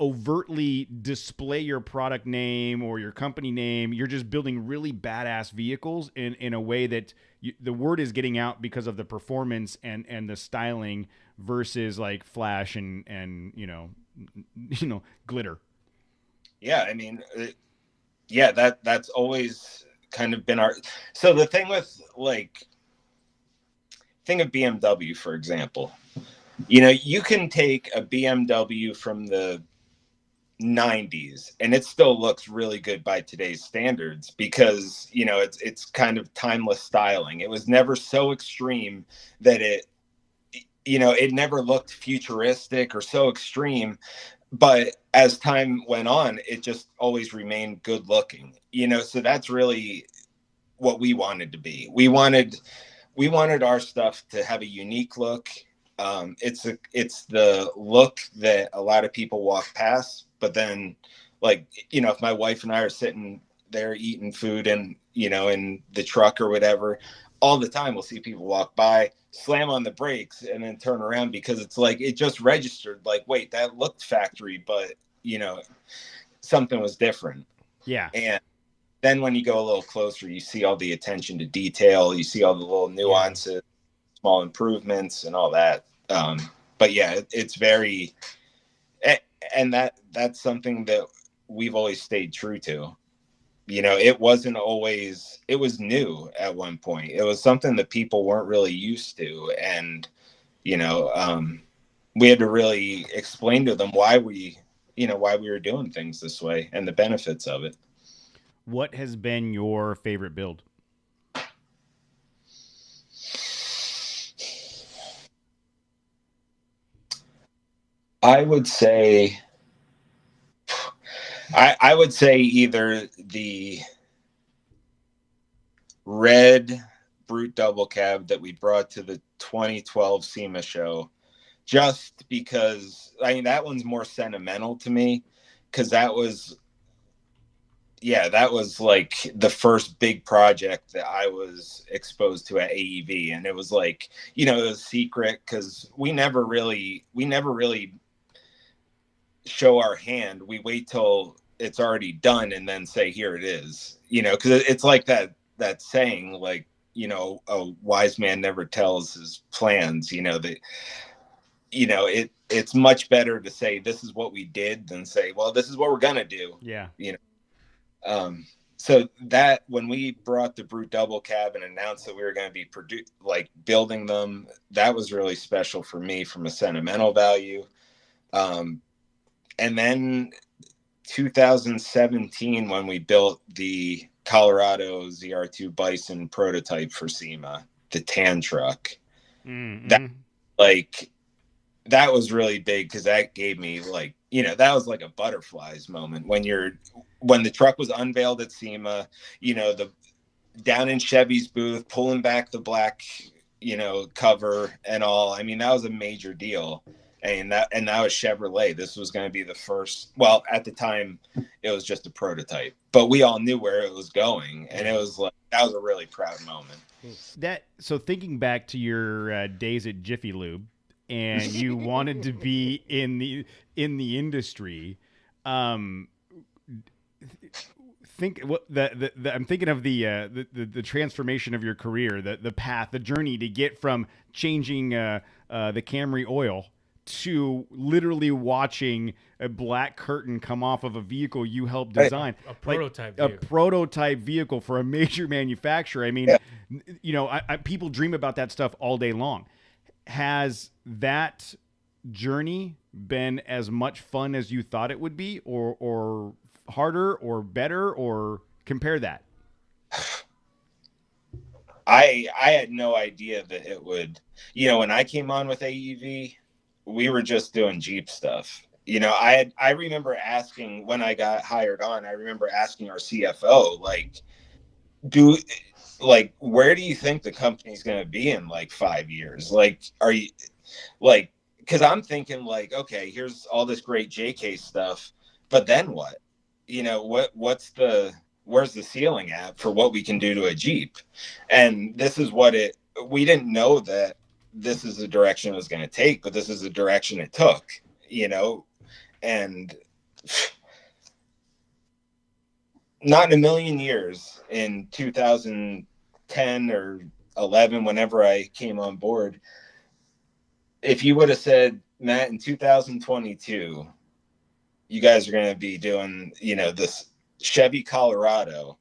overtly display your product name or your company name. You're just building really badass vehicles in a way that the word is getting out because of the performance and the styling versus like flash and glitter. Yeah, I mean, that's always kind of been our. So the thing with think of BMW, for example. You can take a BMW from the 90s and it still looks really good by today's standards because, it's kind of timeless styling. It was never so extreme that it never looked futuristic or so extreme. But as time went on, it just always remained good looking, so that's really what we wanted to be. We wanted our stuff to have a unique look. It's the look that a lot of people walk past, but then if my wife and I are sitting there eating food and, in the truck or whatever, all the time we'll see people walk by, slam on the brakes and then turn around because it's like, it just registered like, wait, that looked factory, but something was different. Yeah. And then when you go a little closer, you see all the attention to detail, you see all the little nuances, small improvements and all that. But yeah, it's very, and that's something that we've always stayed true to. It wasn't always, it was new at one point. It was something that people weren't really used to. And, we had to really explain to them why we were doing things this way and the benefits of it. What has been your favorite build? I would say either the red Brute double cab that we brought to the 2012 SEMA show, just because that one's more sentimental to me because that was like the first big project that I was exposed to at AEV, and it was like, it was secret because we never really show our hand. We wait till it's already done and then say, here it is, because it's like that saying, like, a wise man never tells his plans, that, it's much better to say this is what we did than say, well, this is what we're going to do. Yeah. So that when we brought the Brute double cab and announced that we were going to be building them, that was really special for me from a sentimental value. And then 2017, when we built the Colorado ZR2 Bison prototype for SEMA, the tan truck, that was really big because that gave me that was like a butterflies moment when the truck was unveiled at SEMA, the down in Chevy's booth, pulling back the black, cover and all. That was a major deal. And that was Chevrolet. This was going to be the first. Well, at the time, it was just a prototype, but we all knew where it was going, and it was like that was a really proud moment. So thinking back to your days at Jiffy Lube, and you wanted to be in the industry, think what the I'm thinking of the transformation of your career, the path, the journey to get from changing the Camry oil to literally watching a black curtain come off of a vehicle you helped design, a prototype a vehicle. prototype vehicle for a major manufacturer. I mean, Yeah. you know, people dream about that stuff all day long. Has that journey been as much fun as you thought it would be, or harder, or better, or compare that? I had no idea that it would, you know, when I came on with AEV, we were just doing Jeep stuff. You know, I remember asking when I got hired on, I remember asking our CFO, like, where do you think the company's going to be in like 5 years? Like, are you like, because I'm thinking like, okay, here's all this great JK stuff, but then what? You know, where's the ceiling at for what we can do to a Jeep? And this is we didn't know that this is the direction it was going to take, but this is the direction it took, you know, and not in a million years in 2010 or 11, whenever I came on board, if you would have said, Matt, in 2022, you guys are going to be doing, you know, this Chevy Colorado,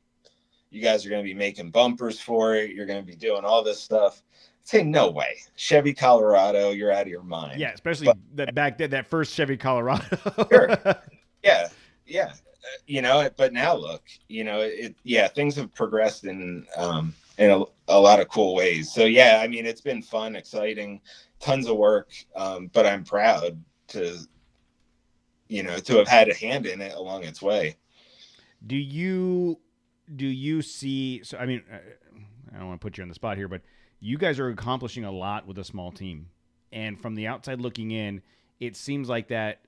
you guys are going to be making bumpers for it, you're going to be doing all this stuff. I'd say, no way. Chevy Colorado, you're out of your mind. Yeah, especially that back then, that first Chevy Colorado. Sure. Yeah. You know, but now look, you know, things have progressed in a lot of cool ways. So yeah, I mean, it's been fun, exciting, tons of work, but I'm proud to have had a hand in it along its way. Do you see? So I mean, I don't want to put you on the spot here, but you guys are accomplishing a lot with a small team, and from the outside looking in, it seems like that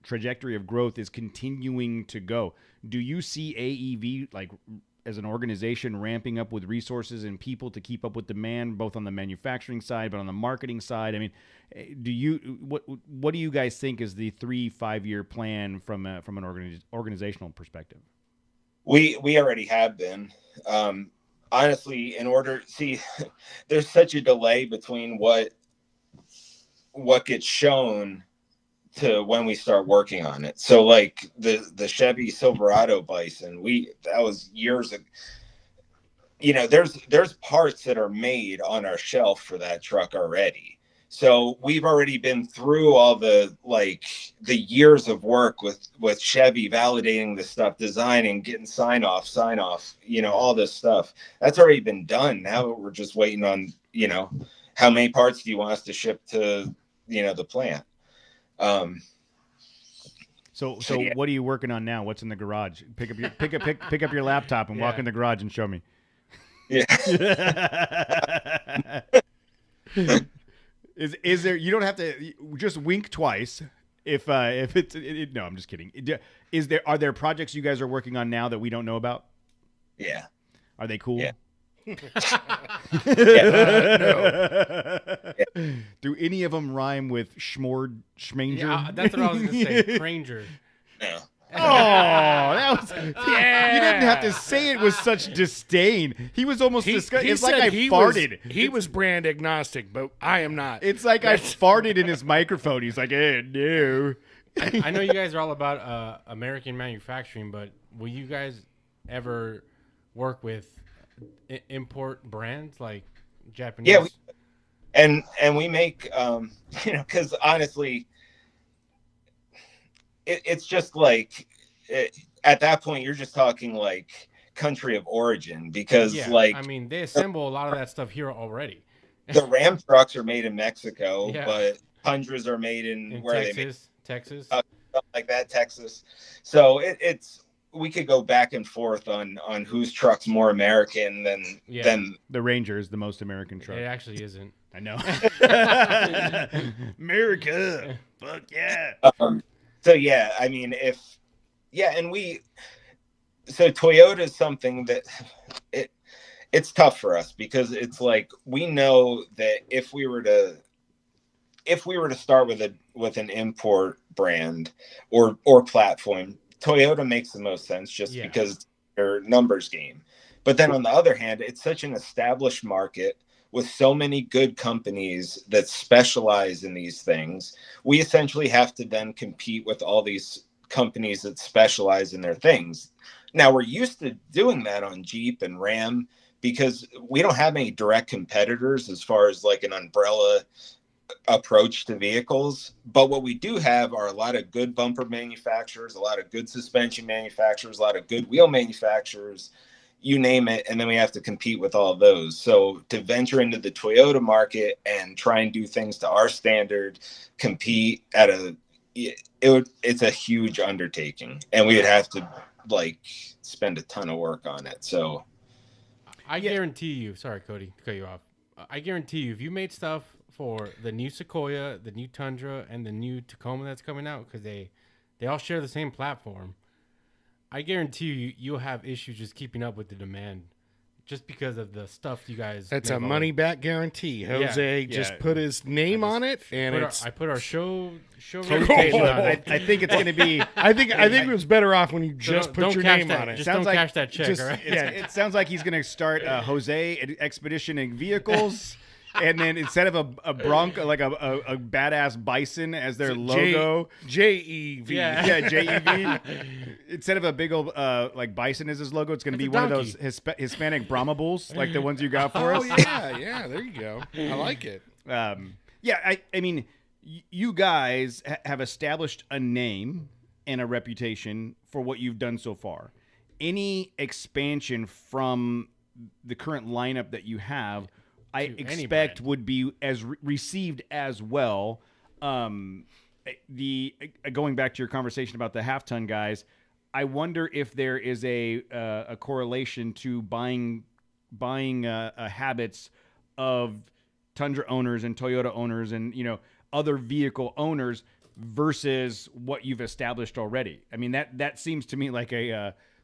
trajectory of growth is continuing to go. Do you see AEV like as an organization ramping up with resources and people to keep up with demand, both on the manufacturing side but on the marketing side? I mean, what do you guys think is the 3-5 year plan from an organizational perspective? We already have been. Honestly, there's such a delay between what gets shown to when we start working on it. So like the Chevy Silverado Bison, that was years ago. You know, there's parts that are made on our shelf for that truck already. So we've already been through all the years of work with Chevy, validating this stuff, designing, getting sign off, you know, all this stuff. That's already been done. Now we're just waiting on, you know, how many parts do you want us to ship to, you know, the plant? So yeah. What are you working on now? What's in the garage? Pick up your laptop and walk in the garage and show me. Yeah. Is there? You don't have to just wink twice. If it's no, I'm just kidding. Are there projects you guys are working on now that we don't know about? Yeah. Are they cool? Yeah. No. Yeah. Do any of them rhyme with schmanger? Yeah, that's what I was going to say. Cranger. No. Oh, that was yeah. You didn't have to say it with such disdain. He was almost disgusted. It's like I farted. He was brand agnostic, but I am not. It's like I farted in his microphone. He's like, no. I know you guys are all about American manufacturing, but will you guys ever work with import brands like Japanese? Yeah, and we make you know, because honestly, it's just like at that point you're just talking like country of origin, because I mean, they assemble a lot of that stuff here already. The Ram trucks are made in Mexico, yeah. but Tundras are made in where Texas, are they made? Texas, something like that, Texas. So it's we could go back and forth on whose truck's more American than the Ranger is the most American truck. It actually isn't. I know. America, fuck yeah. So yeah, I mean, so Toyota is something that it's tough for us, because it's like we know that if we were to start with an import brand or platform, Toyota makes the most sense just Yeah. because it's their numbers game. But then on the other hand, it's such an established market with so many good companies that specialize in these things. We essentially have to then compete with all these companies that specialize in their things. Now, we're used to doing that on Jeep and Ram because we don't have any direct competitors as far as like an umbrella approach to vehicles. But what we do have are a lot of good bumper manufacturers, a lot of good suspension manufacturers, a lot of good wheel manufacturers, you name it. And then we have to compete with all of those. So to venture into the Toyota market and try and do things to our standard, compete at it's a huge undertaking, and we would have to like spend a ton of work on it. So I guarantee you, sorry, Cody, to cut you off. I guarantee you, if you made stuff for the new Sequoia, the new Tundra, and the new Tacoma that's coming out, because they all share the same platform, I guarantee you, you'll have issues just keeping up with the demand, just because of the stuff you guys. That's a money back guarantee. Jose just put his name on it, and I put our show reputation on I it. think it's going to be. I think it was better off when you just put your name on it. Just don't cash that check, all right? It sounds like he's going to start Jose Expedition and Vehicles. And then instead of a Bronco, like a badass bison as their logo, JEV. yeah, JEV. Instead of a big old like bison as his logo, it's going to be one of those Hispanic Brahma bulls, like the ones you got for us. Yeah, there you go. I like it. I mean, you guys have established a name and a reputation for what you've done so far. Any expansion from the current lineup that you have, I expect would be as received as well. Going back to your conversation about the half-ton guys, I wonder if there is a correlation to buying habits of Tundra owners and Toyota owners and other vehicle owners versus what you've established already. I mean that seems to me like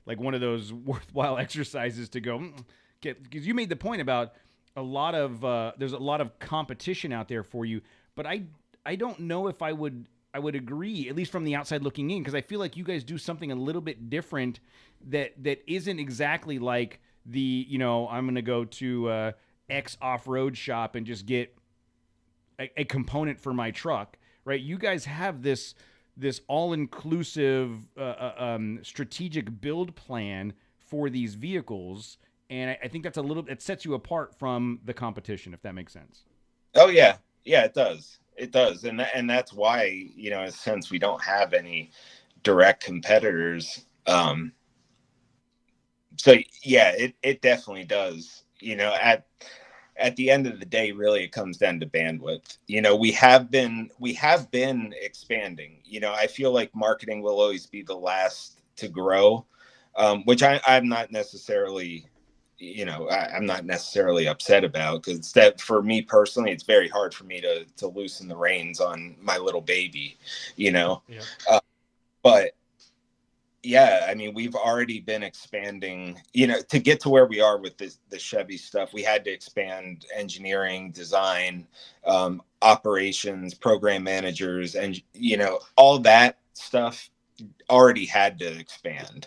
like one of those worthwhile exercises to go because you made the point about there's a lot of competition out there for you, but I don't know if I would agree, at least from the outside looking in, because I feel like you guys do something a little bit different that isn't exactly like the I'm going to go to X off-road shop and just get a component for my truck, right? You guys have this all-inclusive strategic build plan for these vehicles. And I think it sets you apart from the competition, if that makes sense. Oh yeah, it does. It does, and that's why in a sense we don't have any direct competitors. So yeah, it definitely does. At the end of the day, really, it comes down to bandwidth. We have been expanding. I feel like marketing will always be the last to grow, which I'm not necessarily. I'm not necessarily upset about, because that for me personally, it's very hard for me to loosen the reins on my little baby, Yeah. But yeah, I mean, we've already been expanding, to get to where we are with the Chevy stuff. We had to expand engineering, design, operations, program managers, and, all that stuff already had to expand.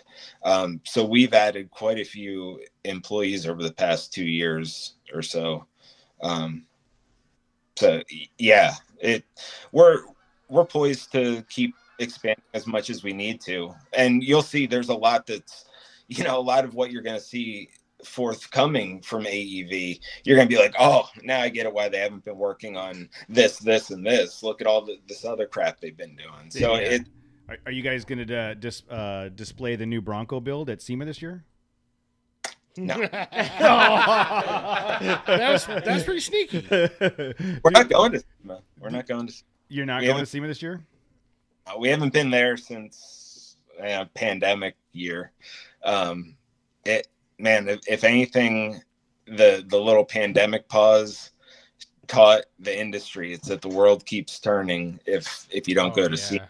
So we've added quite a few employees over the past 2 years or so. So yeah, we're poised to keep expanding as much as we need to. And you'll see there's a lot that's, a lot of what you're going to see forthcoming from AEV, you're going to be like, oh, now I get it why they haven't been working on this, and this. Look at all this other crap they've been doing. So yeah. Are you guys going to display the new Bronco build at SEMA this year? No. That's pretty sneaky. We're not going to SEMA. You're not going to SEMA this year? We haven't been there since pandemic year. If anything, the little pandemic pause taught the industry, it's that the world keeps turning if you don't go to SEMA.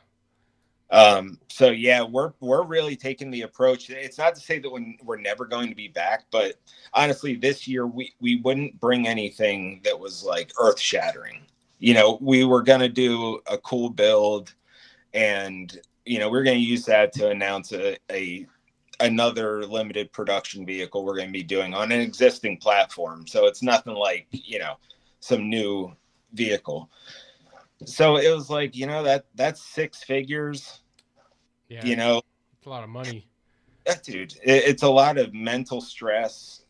So yeah, we're really taking the approach. It's not to say that we're never going to be back, but honestly, this year we wouldn't bring anything that was like earth shattering. We were going to do a cool build and we're going to use that to announce another limited production vehicle we're going to be doing on an existing platform. So it's nothing like, some new vehicle. So it was like, that's 6 figures, Yeah, it's a lot of money. dude, it's a lot of mental stress,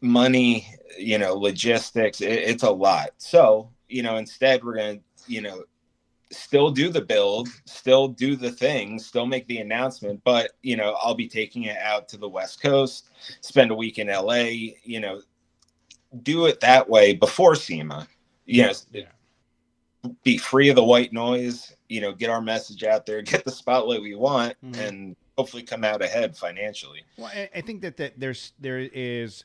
money, logistics. It's a lot. So, instead we're going to, still do the build, still do the things, still make the announcement, but, I'll be taking it out to the West Coast, spend a week in LA, do it that way before SEMA, be free of the white noise, get our message out there, get the spotlight we want, and hopefully come out ahead financially. Well, I think that there is,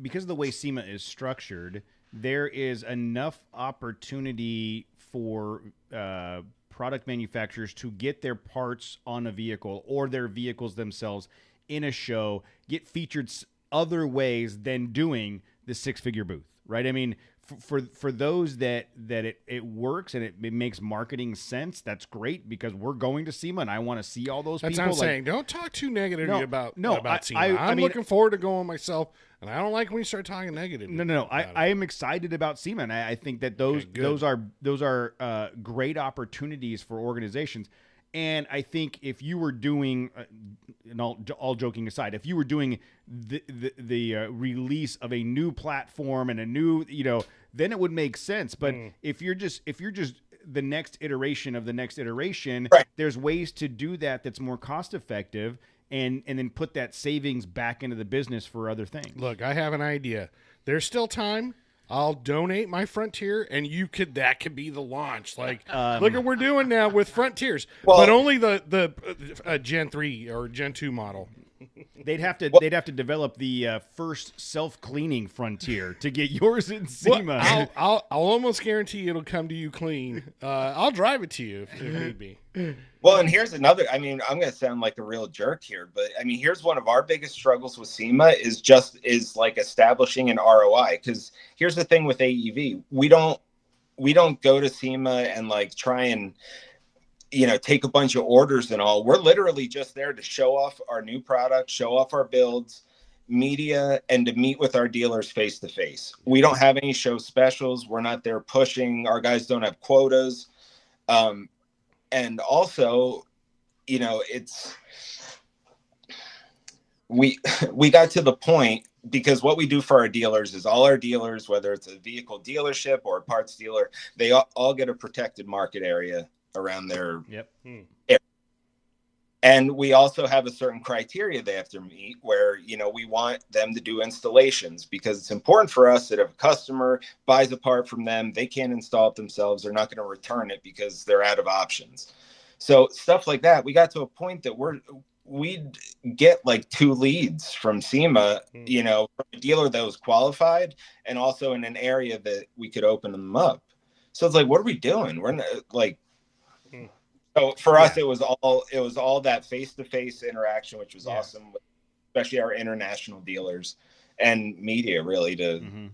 because of the way SEMA is structured, there is enough opportunity for product manufacturers to get their parts on a vehicle or their vehicles themselves in a show, get featured other ways than doing the 6-figure booth, right? I mean, for those that it works and it makes marketing sense, that's great, because we're going to SEMA and I want to see all those people. That's what I'm saying. Don't talk too negatively about SEMA. I'm mean, looking forward to going myself, and I don't like when you start talking negatively. No. I am excited about SEMA, and I think that those are great opportunities for organizations. And I think if you were doing, and all joking aside, if you were doing the release of a new platform and a new, then it would make sense. But if you're just the next iteration of the next iteration, right, there's ways to do that's more cost effective, and then put that savings back into the business for other things. Look, I have an idea. There's still time. I'll donate my Frontier, and that could be the launch. Like, look at what we're doing now with Frontiers, but only the Gen 3 or Gen 2 model. They'd have to develop the first self-cleaning Frontier to get yours in SEMA. Well, I'll almost guarantee it'll come to you clean. I'll drive it to you if need be. Well, and here's another, I'm going to sound like a real jerk here, but here's one of our biggest struggles with SEMA is like establishing an ROI. Because here's the thing with AEV, we don't go to SEMA and like try and, take a bunch of orders and all. We're literally just there to show off our new product, show off our builds, media, and to meet with our dealers face to face. We don't have any show specials. We're not there pushing. Our guys don't have quotas. And also, we got to the point, because what we do for our dealers is all our dealers, whether it's a vehicle dealership or a parts dealer, they all get a protected market area around their area. And we also have a certain criteria they have to meet where, we want them to do installations, because it's important for us that if a customer buys a part from them, they can't install it themselves. They're not going to return it because they're out of options. So stuff like that. We got to a point that we'd get like 2 leads from SEMA, from a dealer that was qualified and also in an area that we could open them up. So it's like, what are we doing? We're not, like, so for us, it was all that face-to-face interaction, which was awesome, especially our international dealers and media, really, to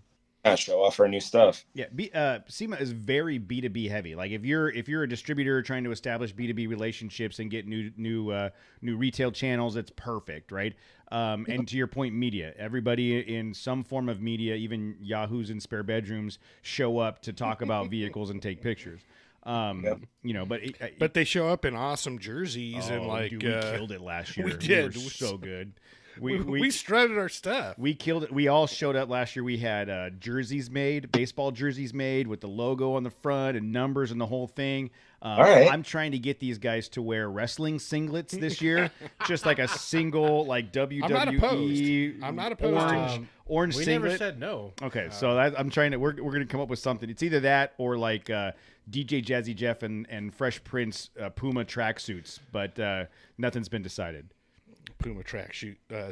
show off our new stuff. Yeah, SEMA is very B2B heavy. Like if you're a distributor trying to establish B2B relationships and get new retail channels, it's perfect, right? And to your point, media. Everybody in some form of media, even yahoos in spare bedrooms, show up to talk about vehicles and take pictures. But they show up in awesome jerseys and like dude, we killed it last year. We did. We were so good. We strutted our stuff. We killed it. We all showed up last year. We had jerseys made, baseball jerseys made with the logo on the front and numbers and the whole thing. All right. I'm trying to get these guys to wear wrestling singlets this year, just like a single like WWE. I'm not opposed. Orange we singlet. We never said no. Okay, so I'm trying to. We're going to come up with something. It's either that or like DJ Jazzy Jeff and Fresh Prince Puma tracksuits, but nothing's been decided. Puma track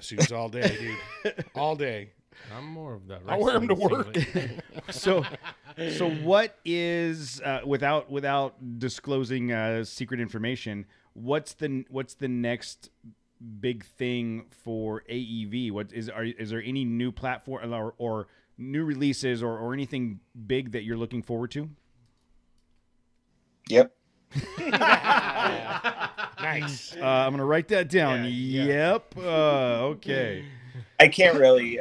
suits all day, dude. All day. I'm more of that. I wear them to work. So what is without disclosing secret information? What's the next big thing for AEV? Is there any new platform or new releases or anything big that you're looking forward to? Yep. Nice. I'm gonna write that down. Yeah. Yep. Okay. I can't really.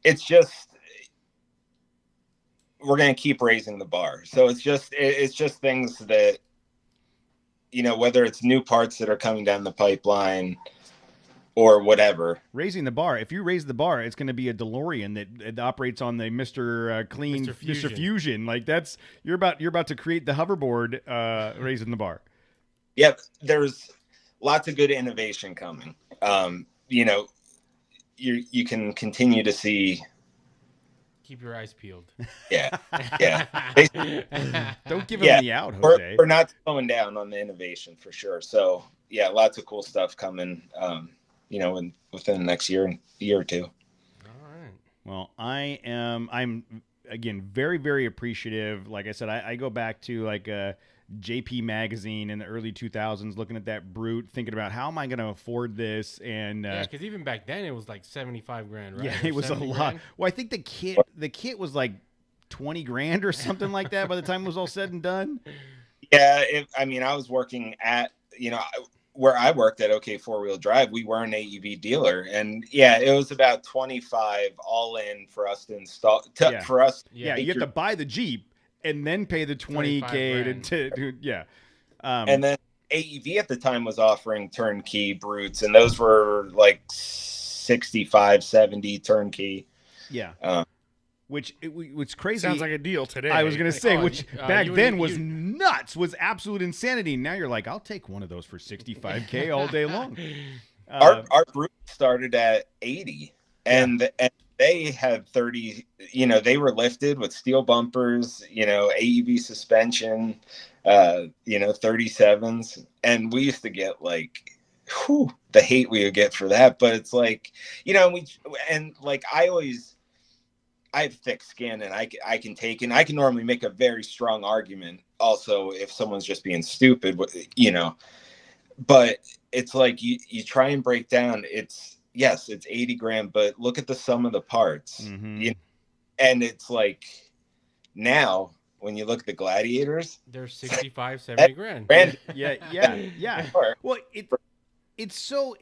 It's just we're going to keep raising the bar. So it's just things that, whether it's new parts that are coming down the pipeline or whatever. Raising the bar. If you raise the bar, it's going to be a DeLorean that operates on the Mr. Clean Mr. Fusion. Like you're about to create the hoverboard. Raising the bar. Yep, there's lots of good innovation coming. You can continue to see. Keep your eyes peeled. Yeah. Don't give them the out, Jose. We're not slowing down on the innovation for sure. So yeah, lots of cool stuff coming. Within the next year or two. All right. Well, I'm again very, very appreciative. Like I said, I go back to like JP Magazine in the early 2000s, looking at that Brute, thinking about how am I going to afford this? And because even back then it was like 75 grand, right? Yeah, it was a lot. Grand? Well, I think the kit was like 20 grand or something like that by the time it was all said and done. Yeah, I was working at where I worked at OK 4-Wheel Drive. We were an AEV dealer, and yeah, it was about 25 all in for us to install. For us, you have to buy the Jeep and then pay the 20K to and then AEV at the time was offering turnkey Brutes, and those were like 65, 70 turnkey. Yeah. Which crazy. Sounds like a deal today. I was going to say, back then was nuts, was absolute insanity. Now you're like, I'll take one of those for 65K all day long. Our Brute started at 80, and they had 30. They were lifted with steel bumpers, AEV suspension, 37s, and we used to get like, the hate we would get for that. But it's like, I have thick skin, and I can take, and I can normally make a very strong argument also if someone's just being stupid, but it's like you try and break down. It's 80 grand, but look at the sum of the parts. Mm-hmm. And it's like now when you look at the Gladiators, they're 65, 70 grand. Yeah. Well, it's so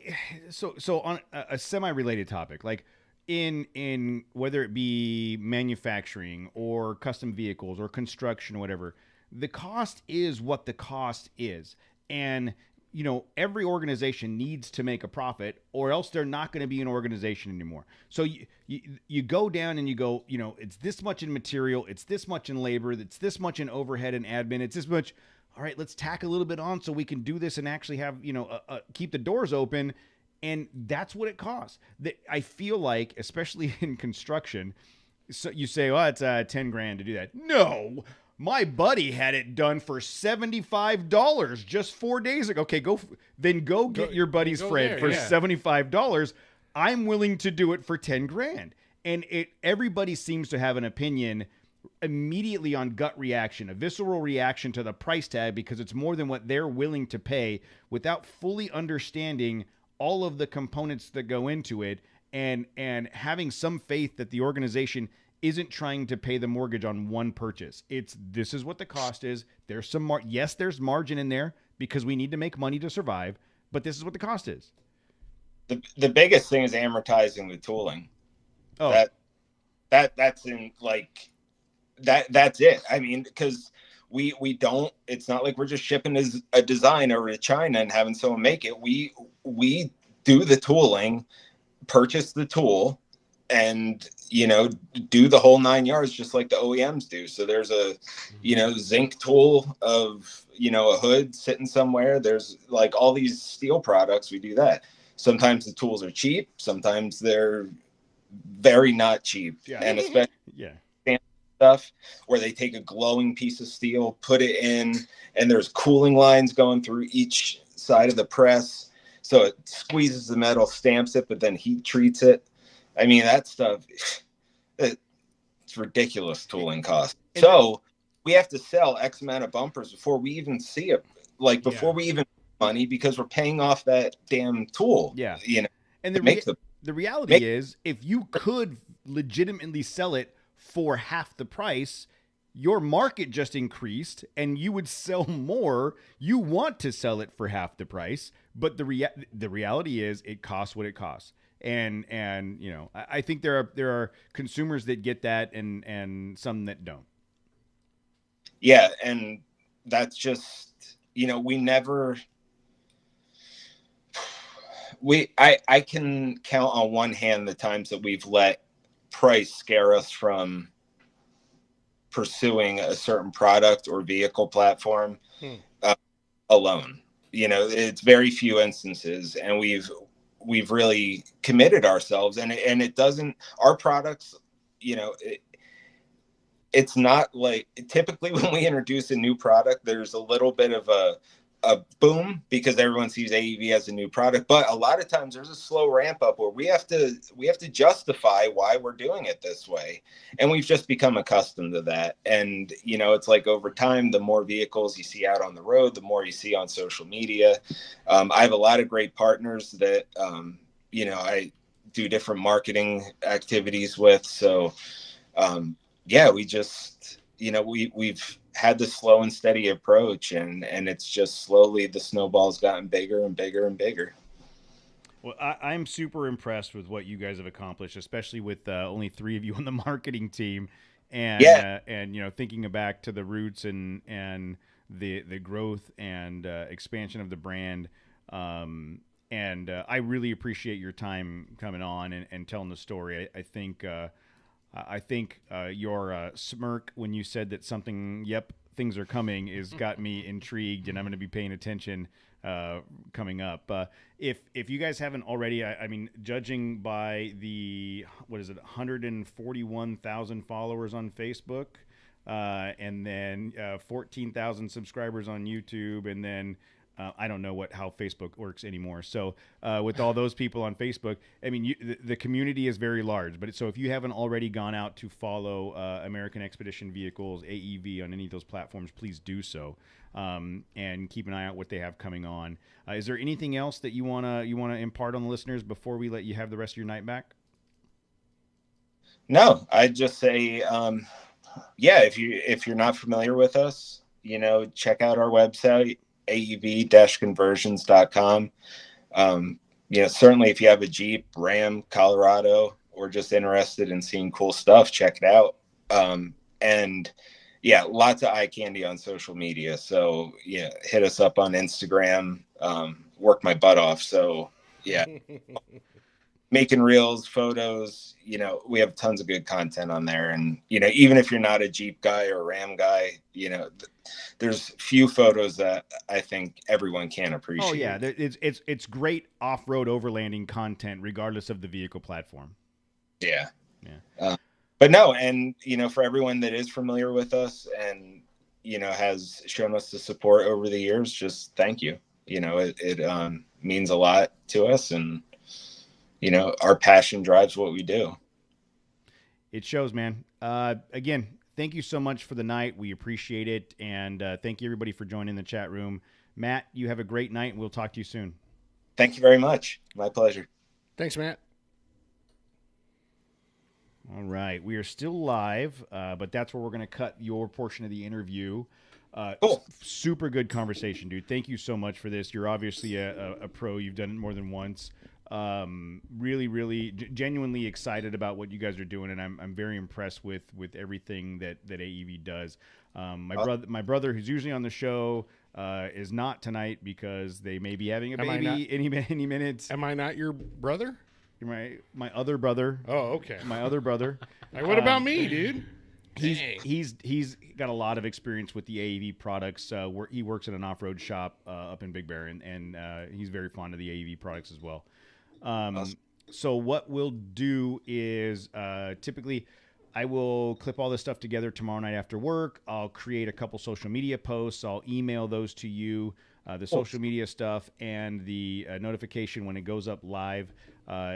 on a semi-related topic, like in whether it be manufacturing or custom vehicles or construction or whatever, the cost is what the cost is. And every organization needs to make a profit, or else they're not going to be an organization anymore. So you go down and you go, it's this much in material, it's this much in labor, it's this much in overhead and admin, it's this much. All right, let's tack a little bit on so we can do this and actually have keep the doors open. And that's what it costs. I feel like, especially in construction, so you say, well, it's 10 grand to do that. No, my buddy had it done for $75 just 4 days ago. Okay, go get your buddy's friend for $75. I'm willing to do it for 10 grand. And everybody seems to have an opinion immediately on gut reaction, a visceral reaction to the price tag, because it's more than what they're willing to pay without fully understanding all of the components that go into it, and having some faith that the organization isn't trying to pay the mortgage on one purchase. This is what the cost is. There's some there's margin in there because we need to make money to survive, but this is what the cost is. The biggest thing is amortizing the tooling. Oh, that's in like that's it. I mean, because we don't, it's not like we're just shipping as a design over to China and having someone make it. We do the tooling, purchase the tool, and do the whole 9 yards just like the OEMs do. So there's a zinc tool of a hood sitting somewhere. There's like all these steel products. We do that. Sometimes the tools are cheap, sometimes they're very not cheap. And especially stuff where they take a glowing piece of steel, put it in, and there's cooling lines going through each side of the press, so it squeezes the metal, stamps it, but then heat treats it. I mean, that stuff, it's ridiculous tooling cost. So we have to sell X amount of bumpers before we even see it, like before we even money, because we're paying off that damn tool. And the reality is, if you could legitimately sell it for half the price, your market just increased and you would sell more. You want to sell it for half the price, but the reality is it costs what it costs. And you know, I think there are consumers that get that and some that don't. Yeah, and that's just, you know, I can count on one hand the times that we've let price scare us from pursuing a certain product or vehicle platform alone. You know, it's very few instances, and we've really committed ourselves, and it doesn't, our products, you know, it's not like, typically when we introduce a new product, there's a little bit of a boom because everyone sees AEV as a new product, but a lot of times there's a slow ramp up where we have to justify why we're doing it this way, and we've just become accustomed to that. And you know, it's like over time, the more vehicles you see out on the road, the more you see on social media. I have a lot of great partners that you know, I do different marketing activities with, so yeah, we just, you know, we've had the slow and steady approach, and it's just slowly the snowball's gotten bigger and bigger and bigger. Well, I'm super impressed with what you guys have accomplished, especially with only 3 of you on the marketing team, and and you know, thinking back to the roots and the growth and expansion of the brand. And I really appreciate your time coming on and telling the story. I think your smirk when you said that things are coming, is got me intrigued, and I'm going to be paying attention coming up. If you guys haven't already, I mean, judging by the 141,000 followers on Facebook, and then 14,000 subscribers on YouTube, and then I don't know how Facebook works anymore. So with all those people on Facebook, I mean, the community is very large. But so if you haven't already gone out to follow American Expedition Vehicles, AEV, on any of those platforms, please do so, and keep an eye out what they have coming on. Is there anything else that you wanna impart on the listeners before we let you have the rest of your night back? No, I'd just say, yeah, if you're not familiar with us, you know, check out our website, aev-conversions.com. You know, certainly if you have a Jeep, Ram, Colorado, or just interested in seeing cool stuff, check it out. And yeah, lots of eye candy on social media. So yeah, hit us up on Instagram. Work my butt off. So yeah, making reels, photos, you know, we have tons of good content on there. And, you know, even if you're not a Jeep guy or a Ram guy, you know, there's few photos that I think everyone can appreciate. Oh yeah, it's great off-road overlanding content, regardless of the vehicle platform. Yeah. But no, and you know, for everyone that is familiar with us and you know has shown us the support over the years, just thank you. You know, it means a lot to us, and you know, our passion drives what we do. It shows, man. Again, thank you so much for the night. We appreciate it. And thank you, everybody, for joining the chat room. Matt, you have a great night, and we'll talk to you soon. Thank you very much. My pleasure. Thanks, Matt. All right. We are still live, but that's where we're going to cut your portion of the interview. Cool. Super good conversation, dude. Thank you so much for this. You're obviously a pro. You've done it more than once. Really genuinely excited about what you guys are doing, and I'm very impressed with everything that AEV does. My brother, who's usually on the show, is not tonight because they may be having a baby any minutes. Am I not your brother? You're my other brother. Oh, okay. My other brother. Like, what about me, dude? He's got a lot of experience with the AEV products. He works at an off-road shop up in Big Bear, and he's very fond of the AEV products as well. Awesome. So what we'll do is typically I will clip all this stuff together tomorrow night after work. I'll create a couple social media posts. I'll email those to you, the social media stuff, and the notification when it goes up live.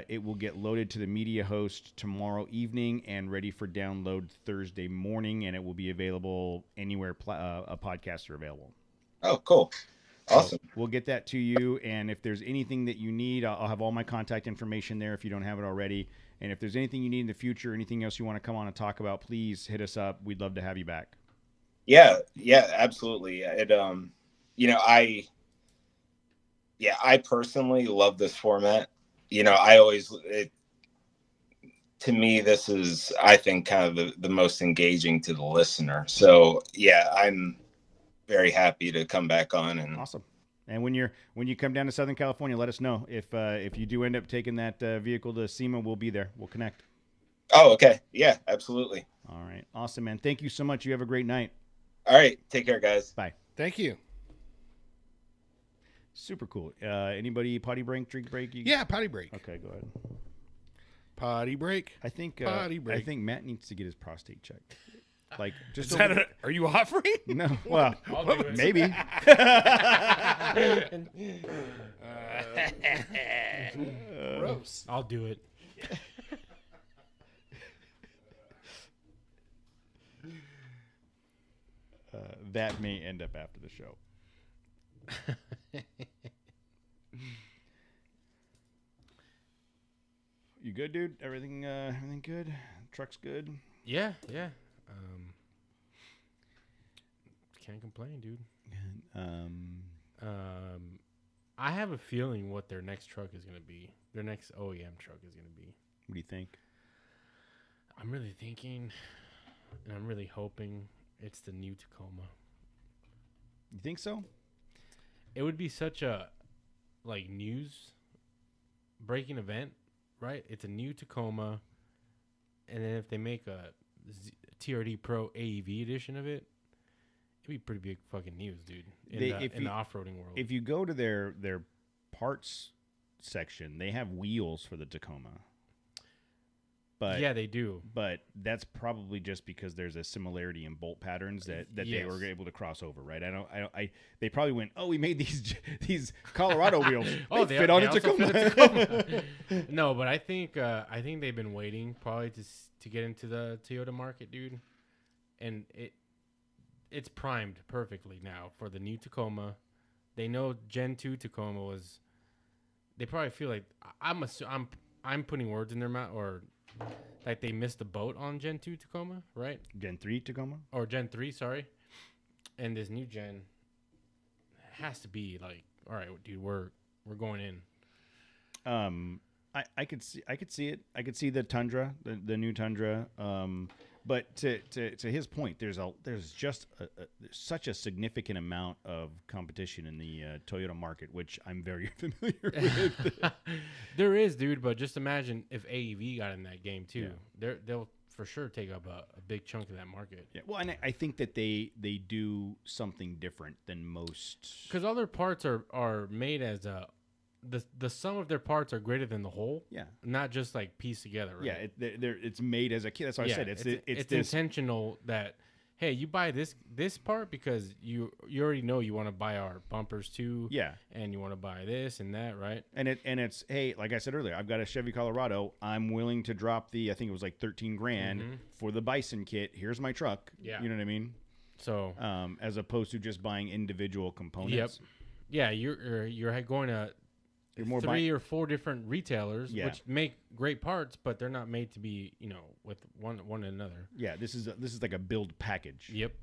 It will get loaded to the media host tomorrow evening and ready for download Thursday morning, and it will be available anywhere a podcasts are available. Oh, cool. Awesome. So we'll get that to you, and if there's anything that you need, I'll have all my contact information there if you don't have it already. And if there's anything you need in the future, anything else you want to come on and talk about, please hit us up. We'd love to have you back. Yeah, absolutely. I personally love this format. To me, this is, I think, kind of the most engaging to the listener. So yeah, I'm very happy to come back on. And Awesome. And when you come down to Southern California, let us know if you do end up taking that vehicle to SEMA. We'll be there. We'll connect. Oh, okay. Yeah, absolutely. All right. Awesome, man. Thank you so much. You have a great night. All right. Take care, guys. Bye. Thank you. Super cool. Anybody potty break, drink break? Yeah, potty break. Okay, go ahead. Potty break. I think Potty break. I think Matt needs to get his prostate checked. Like, just Are you offering? no. Well, I'll do it. maybe. Gross. I'll do it. That may end up after the show. You good, dude? Everything good? Truck's good? Yeah. Can't complain, dude. I have a feeling what their next truck is gonna be. Their next OEM truck is gonna be. What do you think? I'm really thinking, and I'm really hoping it's the new Tacoma. You think so? It would be such a news breaking event, right? It's a new Tacoma, and then if they make a TRD Pro AEV edition of it, it'd be pretty big fucking news, dude. In the off-roading world. If you go to their parts section, they have wheels for the Tacoma. But yeah, they do. But that's probably just because there's a similarity in bolt patterns that they were able to cross over, right? They probably went, oh, we made these Colorado wheels. They fit on a Tacoma. No, but I think they've been waiting probably to get into the Toyota market, dude, and it's primed perfectly now for the new Tacoma. They know Gen 2 Tacoma was. They probably feel like I'm putting words in their mouth, or like they missed the boat on Gen 2 Tacoma, right? Gen 3 Tacoma? Or Gen 3, sorry. And this new gen has to be like, all right, dude, we're going in. I could see it. I could see the Tundra, the new Tundra. But to his point, there's just such a significant amount of competition in the Toyota market, which I'm very familiar with. There is, dude, but just imagine if AEV got in that game too. Yeah. They'll for sure take up a big chunk of that market. Yeah, well, and I think that they do something different than most. Because other parts are made as the sum of their parts are greater than the whole. Yeah, not just like pieced together. Right? Yeah, it's made as a kit. That's why I said it's intentional. That hey, you buy this part because you already know you want to buy our bumpers too. Yeah, and you want to buy this and that, right? And it's hey, like I said earlier, I've got a Chevy Colorado. I'm willing to drop I think it was like $13,000 for the Bison kit. Here's my truck. Yeah, you know what I mean. So as opposed to just buying individual components. Yep. Yeah, you're going to 3 or 4 different retailers, which make great parts, but they're not made to be, with one another. Yeah, this is like a build package. Yep.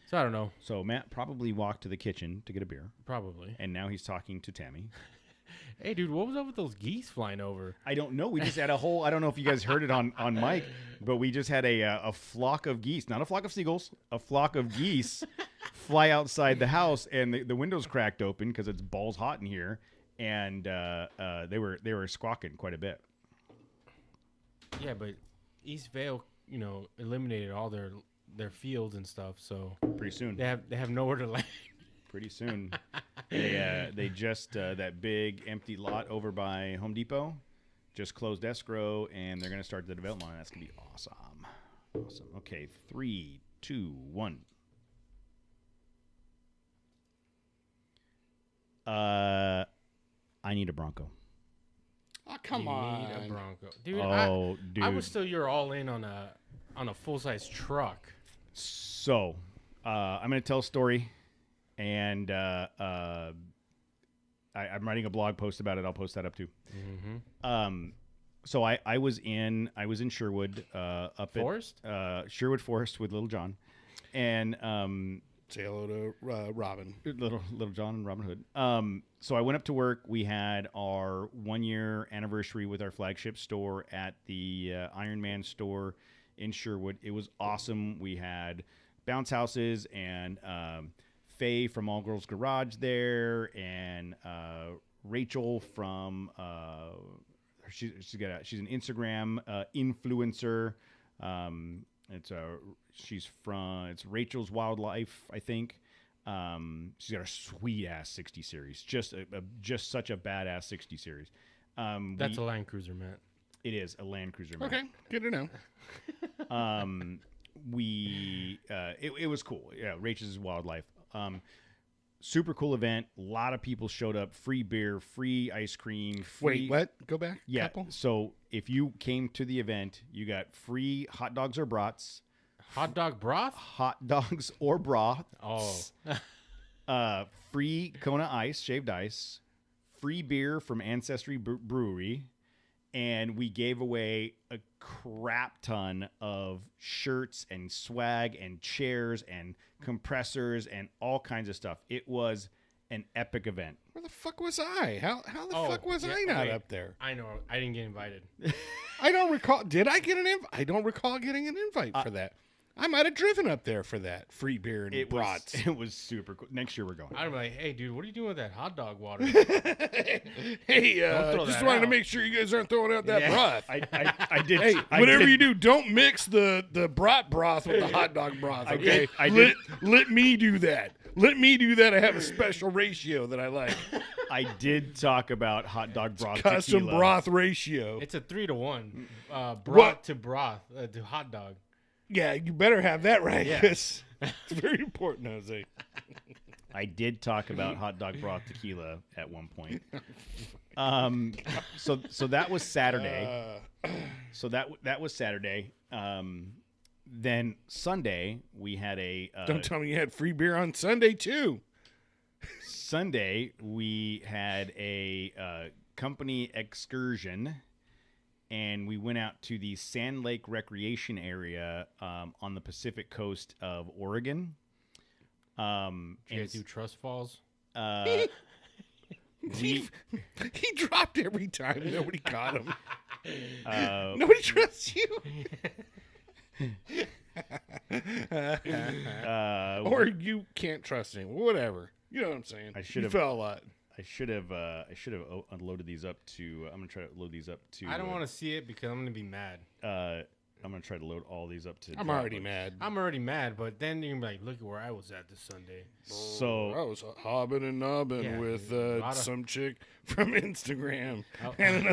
So I don't know. So Matt probably walked to the kitchen to get a beer. Probably. And now he's talking to Tammy. Hey, dude, what was up with those geese flying over? I don't know. We just had a whole. I don't know if you guys heard it on mic, but we just had a flock of geese, not a flock of seagulls, a flock of geese fly outside the house, and the windows cracked open because it's balls hot in here. And they were squawking quite a bit. Yeah, but East Vale, eliminated all their fields and stuff, so pretty soon they have nowhere to land. Pretty soon, they just that big empty lot over by Home Depot just closed escrow, and they're gonna start the development. That's gonna be awesome. Awesome. Okay, 3, 2, 1. I need a Bronco. Oh, come on. Need a Bronco. Dude, dude. I was still you're all in on a full-size truck. So, I'm going to tell a story, and I'm writing a blog post about it. I'll post that up too. Mm-hmm. So I was in Sherwood, up Forest? at Sherwood Forest with Little John. And Say hello to Robin. Little John and Robin Hood. So I went up to work. We had our 1-year anniversary with our flagship store at the Iron Man store in Sherwood. It was awesome. We had bounce houses and Faye from All Girls Garage there, and Rachel from she's an Instagram influencer. It's Rachel's Wildlife, I think. She's got a sweet ass 60 series, just such a badass 60 series. That's a Land Cruiser, Matt. It is a Land Cruiser. Okay, good to know. It was cool. Yeah, Rachel's Wildlife. Super cool event. A lot of people showed up. Free beer, free ice cream. Wait, what? Go back. Yeah. Couple? So if you came to the event, you got free hot dogs or brats. Hot dog broth? Hot dogs or broth. Oh. Free Kona ice, shaved ice. Free beer from Ancestry Brewery. And we gave away a crap ton of shirts and swag and chairs and compressors and all kinds of stuff. It was an epic event. Where the fuck was I? How the fuck was I not up there? I know. I didn't get invited. I don't recall. Did I get an invite? I don't recall getting an invite for that. I might have driven up there for that free beer and brats. It was super cool. Next year we're going. I'm like, hey, dude, what are you doing with that hot dog water? Hey, just wanted to make sure you guys aren't throwing out that broth. I did. Hey, whatever you do, don't mix the brat broth with the hot dog broth. Okay, let me do that. Let me do that. I have a special ratio that I like. I did talk about hot dog broth. Custom tequila. broth ratio. It's a 3-to-1. Broth to broth to hot dog. Yeah, you better have that right. Yeah. It's very important, Jose. I did talk about hot dog broth tequila at one point. So that was Saturday. So that was Saturday. Then Sunday we had a. Don't tell me you had free beer on Sunday too. Sunday we had a company excursion. And we went out to the Sand Lake Recreation Area on the Pacific coast of Oregon. Did you guys do trust falls? He dropped every time. Nobody caught him. Nobody trusts you. Or you can't trust him. Whatever. You know what I'm saying. You fell a lot. I should have unloaded these up to. I'm gonna try to load these up to. I don't want to see it because I'm gonna be mad. I'm gonna try to load all these up to. I'm already mad. I'm already mad, but then you're gonna be like, look at where I was at this Sunday. So I was hobbing and nobbing with some chick from Instagram and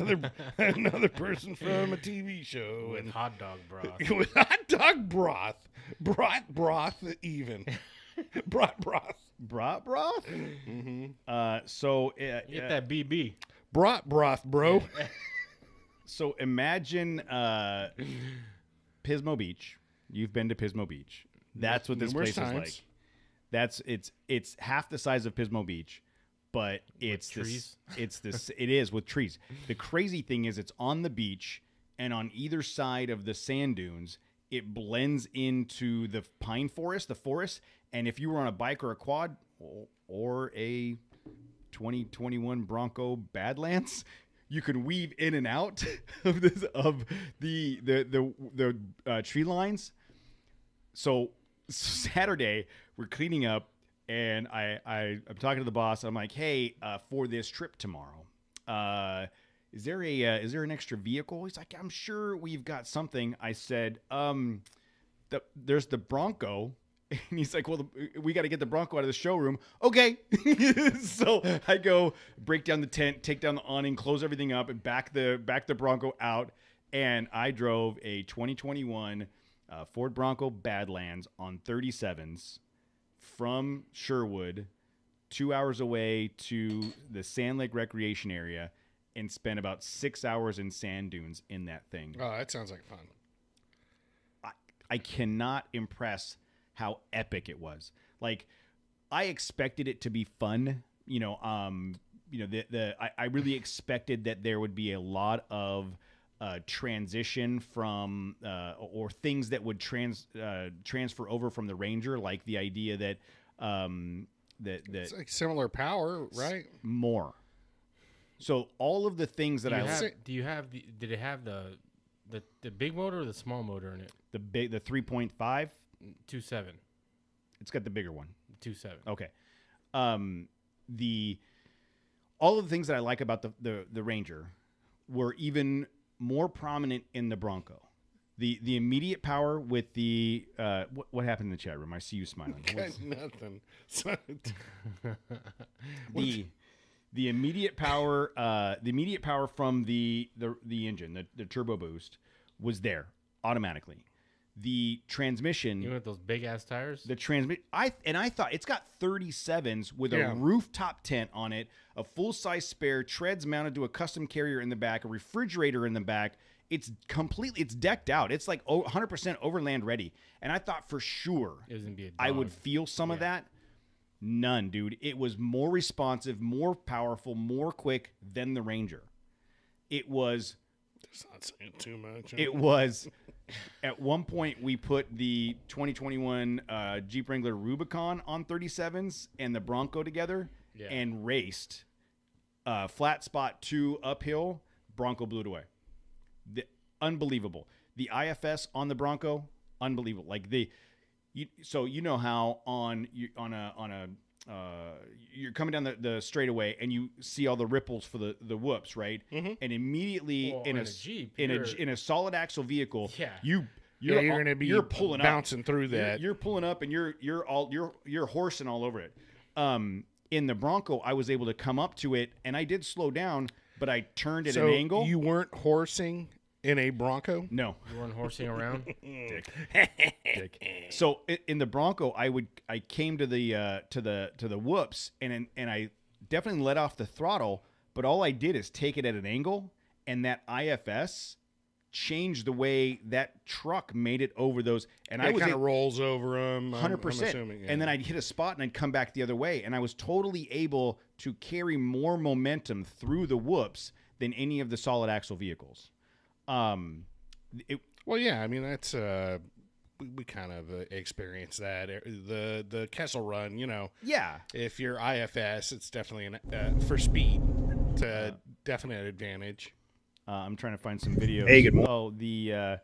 another person from a TV show with and hot dog broth. with hot dog broth, broth even, broth. Brat broth. Mm-hmm. So Get that BB. Broth, bro. So imagine Pismo Beach. You've been to Pismo Beach. That's what this place is like. It's half the size of Pismo Beach, but it's trees. It is with trees. The crazy thing is it's on the beach, and on either side of the sand dunes, it blends into the pine forest, the forest. And if you were on a bike or a quad or a 2021 Bronco Badlands, you can weave in and out of the tree lines. So Saturday we're cleaning up, and I'm talking to the boss. I'm like, hey, for this trip tomorrow, is there an extra vehicle? He's like, I'm sure we've got something. I said, there's the Bronco. And he's like, well, we got to get the Bronco out of the showroom. Okay. So I go break down the tent, take down the awning, close everything up, and back the Bronco out. And I drove a 2021 Ford Bronco Badlands on 37s from Sherwood, 2 hours away to the Sand Lake Recreation Area, and spent about 6 hours in sand dunes in that thing. Oh, that sounds like fun. I cannot impress how epic it was. Like, I expected it to be fun. I really expected that there would be a lot of transition from or things that would transfer over from the Ranger, like the idea that It's like similar power, right? more. So all of the things that did it have the big motor or the small motor in it? the 3.5, 2.7. it's got the bigger one. 2.7. Okay. All of the things that I like about the Ranger were even more prominent in the Bronco. The immediate power with the what happened in the chat room? I see you smiling. Nothing. The immediate power from the engine, the turbo boost, was there automatically. The transmission, You want those big ass tires? I thought it's got 37s with a rooftop tent on it, a full size spare, treads mounted to a custom carrier in the back, a refrigerator in the back. It's decked out. It's like 100% overland ready. And I thought for sure It was gonna be a I would dog. feel some of that. None, dude. It was more responsive, more powerful, more quick than the Ranger. It was. It's not saying too much. It was. At one point, we put the 2021 Jeep Wrangler Rubicon on 37s and the Bronco together and raced. Flat spot 2 uphill, Bronco blew it away. Unbelievable. The IFS on the Bronco, unbelievable. Like so you know how you're coming down the straightaway and you see all the ripples for the whoops, right? Mm-hmm. And immediately in a Jeep, in a solid axle vehicle, Yeah. you're going to be pulling bouncing up. through that. You're pulling up and you're horsing all over it. In the Bronco, I was able to come up to it and I did slow down, but I turned at an angle. You weren't horsing in a Bronco? No. You weren't horsing around? Dick. So in the Bronco, I came to the whoops and I definitely let off the throttle, but all I did is take it at an angle, and that IFS changed the way that truck made it over those. And I was kind of rolls over them. 100%. And then I'd hit a spot and I'd come back the other way, and I was totally able to carry more momentum through the whoops than any of the solid axle vehicles. Well, yeah, I mean that's we kind of experienced that the Kessel Run. You know, Yeah. if you're IFS, it's definitely for speed. It's definitely an advantage. I'm trying to find some videos. Hey, good morning. Oh, the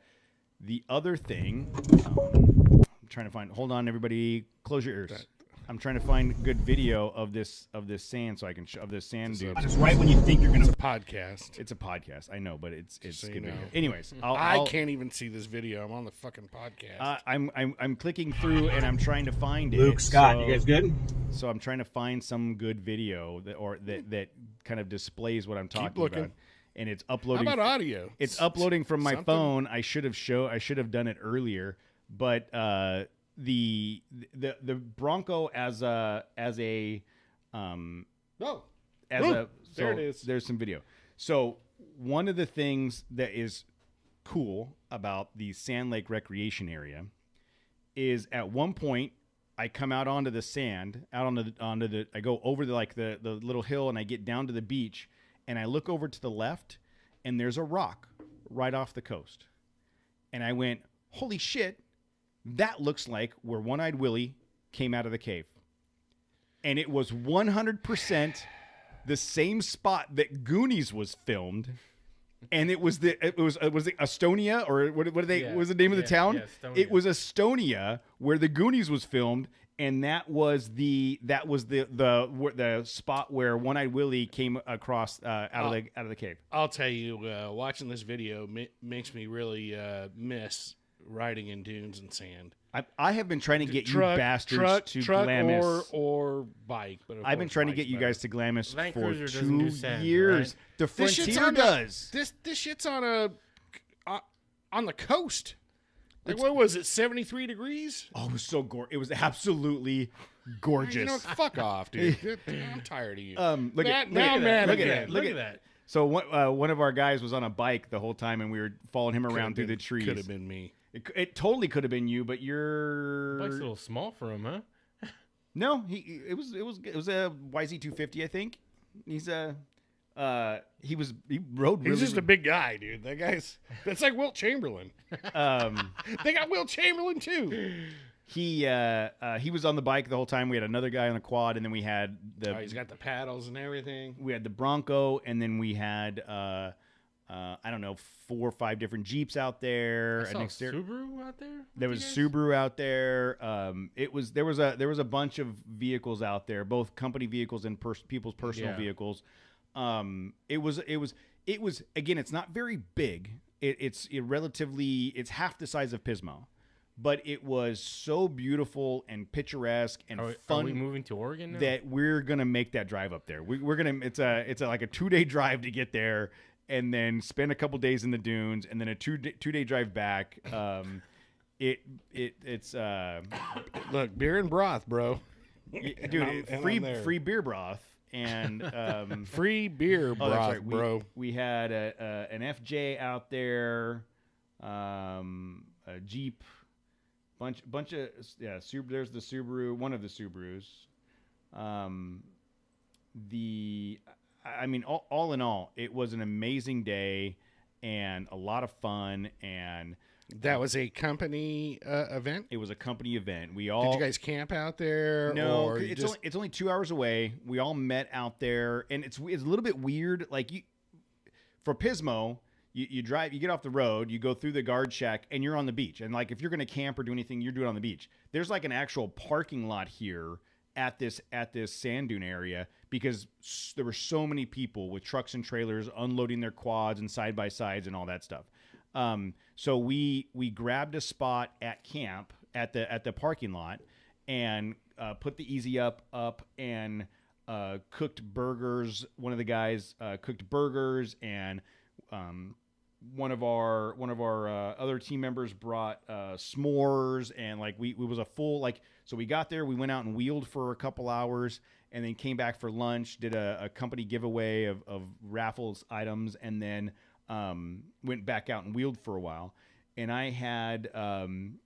other thing. I'm trying to find. Hold on, everybody. Close your ears. I'm trying to find good video of this sand so I can of this sand dude. Just right when you think you're It's gonna. a podcast. It's a podcast. I know, but it's So good you know. video. Anyways, I can't even see this video. I'm on the fucking podcast. I'm clicking through and I'm trying to find it. Luke, Scott, so, you guys good? So I'm trying to find some good video that kind of displays what I'm talking looking. about. And it's How uploading. about audio? It's uploading from my Something? phone. I should have done it earlier, but the Bronco as a No. there it is. There's some video. So one of the things that is cool about the Sand Lake Recreation Area is at one point I come out onto the sand, I go over the little hill and I get down to the beach and I look over to the left and there's a rock right off the coast. And I went, holy shit, that looks like where One-Eyed Willie came out of the cave. And it was 100% the same spot that Goonies was filmed. And it was Estonia, or what was the name of the town? Yeah, Estonia. It was Estonia where the Goonies was filmed, and that was the spot where One-Eyed Willie came across out of the cave. I'll tell you, watching this video makes me really miss riding in dunes and sand. I have been trying to get you bastards to truck Glamis. or bike. But of I've been course trying to bike's get you better. guys to Glamis Land for Cruiser doesn't 2 do sand, years. right? The This shit's Frontier on the- does. This shit's on the coast. Like, what was it? 73 degrees? Oh, it was so gorgeous. It was absolutely gorgeous. You know, fuck off, dude. I'm tired of you. Look at now I'm mad look at again. that. Look at that. So one of our guys was on a bike the whole time, and we were following him around through the trees. Could have been me. It totally could have been you, but you're Bike's a little small for him, huh? no. It was a YZ250, I think. He's He rode. He's really, just a big guy, dude. That's like Wilt Chamberlain. They got Wilt Chamberlain too. He was on the bike the whole time. We had another guy on the quad, and then we had he's got the paddles and everything. We had the Bronco, and then we had I don't know, 4 or 5 different Jeeps out there. I saw Subaru out there. There was Subaru out there. There was a bunch of vehicles out there, both company vehicles and people's personal vehicles. It was again, it's not very big. It's half the size of Pismo. But it was so beautiful and picturesque and fun. Are we moving to Oregon now? That we're gonna make that drive up there. We're gonna. It's like a 2-day drive to get there, and then spend a couple days in the dunes, and then a 2-day drive back. It's look, beer and broth, bro. Dude, free beer broth and free beer broth, right. bro. We had an FJ out there, a Jeep. Bunch of there's the Subaru, one of the Subarus. All in all, it was an amazing day and a lot of fun. And that was a company event. It was a company event. Did you guys camp out there? No, or it's only 2 hours away. We all met out there, and it's a little bit weird. Like for Pismo. You drive, you get off the road, you go through the guard shack, and you're on the beach. And like if you're going to camp or do anything, you're doing it on the beach. There's like an actual parking lot here at this sand dune area because there were so many people with trucks and trailers unloading their quads and side by sides and all that stuff. So we grabbed a spot at camp at the parking lot and put the Easy Up and cooked burgers. One of the guys cooked burgers and. One of our other team members brought s'mores and like we was a full so we got there, we went out and wheeled for a couple hours and then came back for lunch, did a company giveaway of raffles items, and then went back out and wheeled for a while. And I had one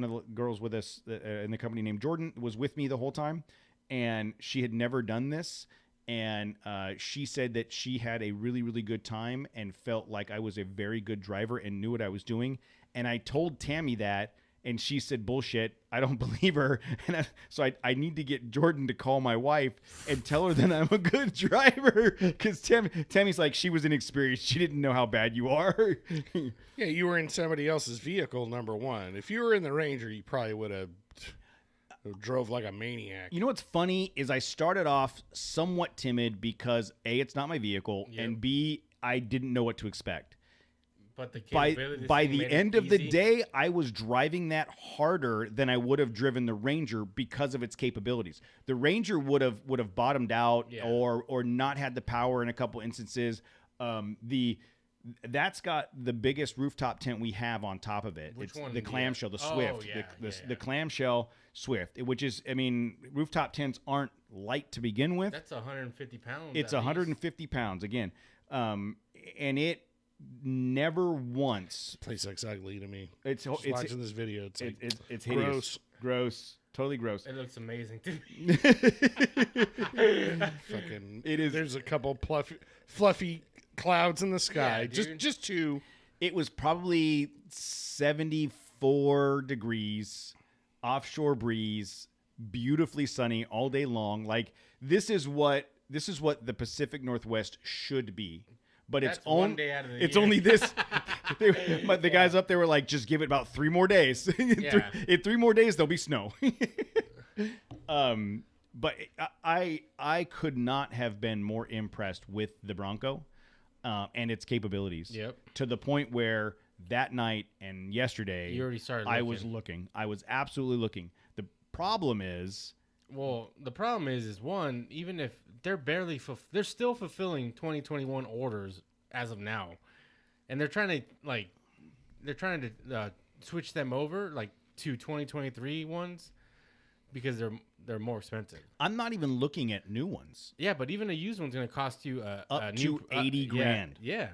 of the girls with us in the company named Jordan was with me the whole time, and she had never done this. And she said that she had a really, really good time and felt like I was a very good driver and knew what I was doing. And I told Tammy that, and she said, bullshit, I don't believe her. And so I need to get Jordan to call my wife and tell her that I'm a good driver. Because Tammy's like, she was inexperienced. She didn't know how bad you are. Yeah, you were in somebody else's vehicle, number one. If you were in the Ranger, you probably would have... drove like a maniac. You know what's funny is I started off somewhat timid because A, it's not my vehicle, and B, I didn't know what to expect. But the by the end of the day, I was driving that harder than I would have driven the Ranger because of its capabilities. The Ranger would have bottomed out or not had the power in a couple instances. That's got the biggest rooftop tent we have on top of it. Which it's one? The clamshell, the Swift, Oh, the clamshell Swift, which is, rooftop tents aren't light to begin with. That's 150 pounds. It's 150 pounds again, and it never once. This place looks ugly to me. It's watching this video. It's hideous. Gross. Totally gross. It looks amazing too. Fucking. It is. There's a couple fluffy clouds in the sky. Yeah, just two. It was probably 74 degrees, offshore breeze, beautifully sunny all day long. Like this is what the Pacific Northwest should be. But That's it's one day out of the it's year. only this. But the guys up there were like, just give it about 3 more days. In 3 more days, there'll be snow. But I could not have been more impressed with the Bronco and its capabilities. Yep. To the point where that night and yesterday, You already started I looking. was looking. I was absolutely looking. The problem is, one, even if they're they're still fulfilling 2021 orders as of now, and they're trying to switch them over to 2023 ones because they're more expensive. I'm not even looking at new ones. Yeah, but even a used one's going to cost you Up to 80 grand. Yeah.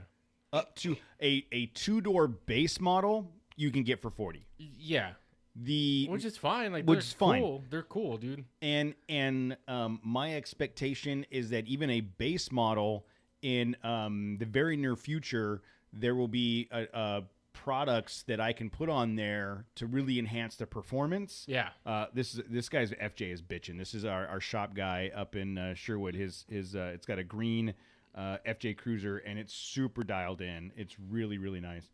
Up to a 2-door base model, you can get for 40. Yeah. Which is fine. Like, which they're is fine. cool. They're cool, dude. And my expectation is that even a base model in the very near future, there will be products that I can put on there to really enhance the performance. Yeah. This guy's FJ is bitching. This is our shop guy up in Sherwood. His it's got a green FJ Cruiser and it's super dialed in. It's really really nice.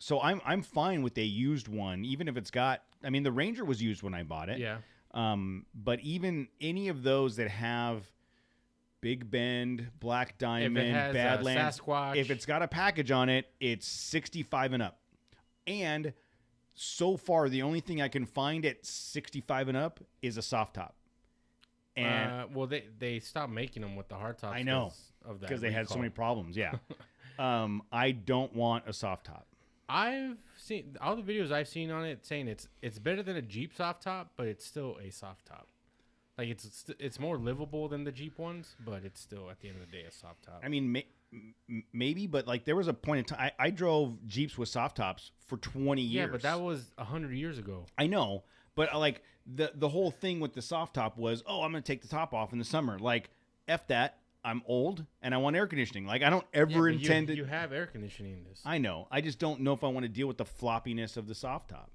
So I'm fine with a used one, even if it's got. I mean, the Ranger was used when I bought it. Yeah. But even any of those that have Big Bend, Black Diamond, Badlands, Sasquatch, if it's got a package on it, it's 65 and up. And so far, the only thing I can find at 65 and up is a soft top. And well, they stopped making them with the hard tops. I know because they had so many problems. Yeah. I don't want a soft top. I've seen all the videos I've seen on it saying it's better than a Jeep soft top, but it's still a soft top. Like it's more livable than the Jeep ones, but it's still at the end of the day a soft top. I mean, maybe, but like there was a point in time I drove Jeeps with soft tops for 20 years. Yeah, but that was 100 years ago. I know, but like the whole thing with the soft top was, oh, I'm going to take the top off in the summer. Like, F that. I'm old and I want air conditioning. Like, I don't ever intend to. You have air conditioning in this. I know. I just don't know if I want to deal with the floppiness of the soft top.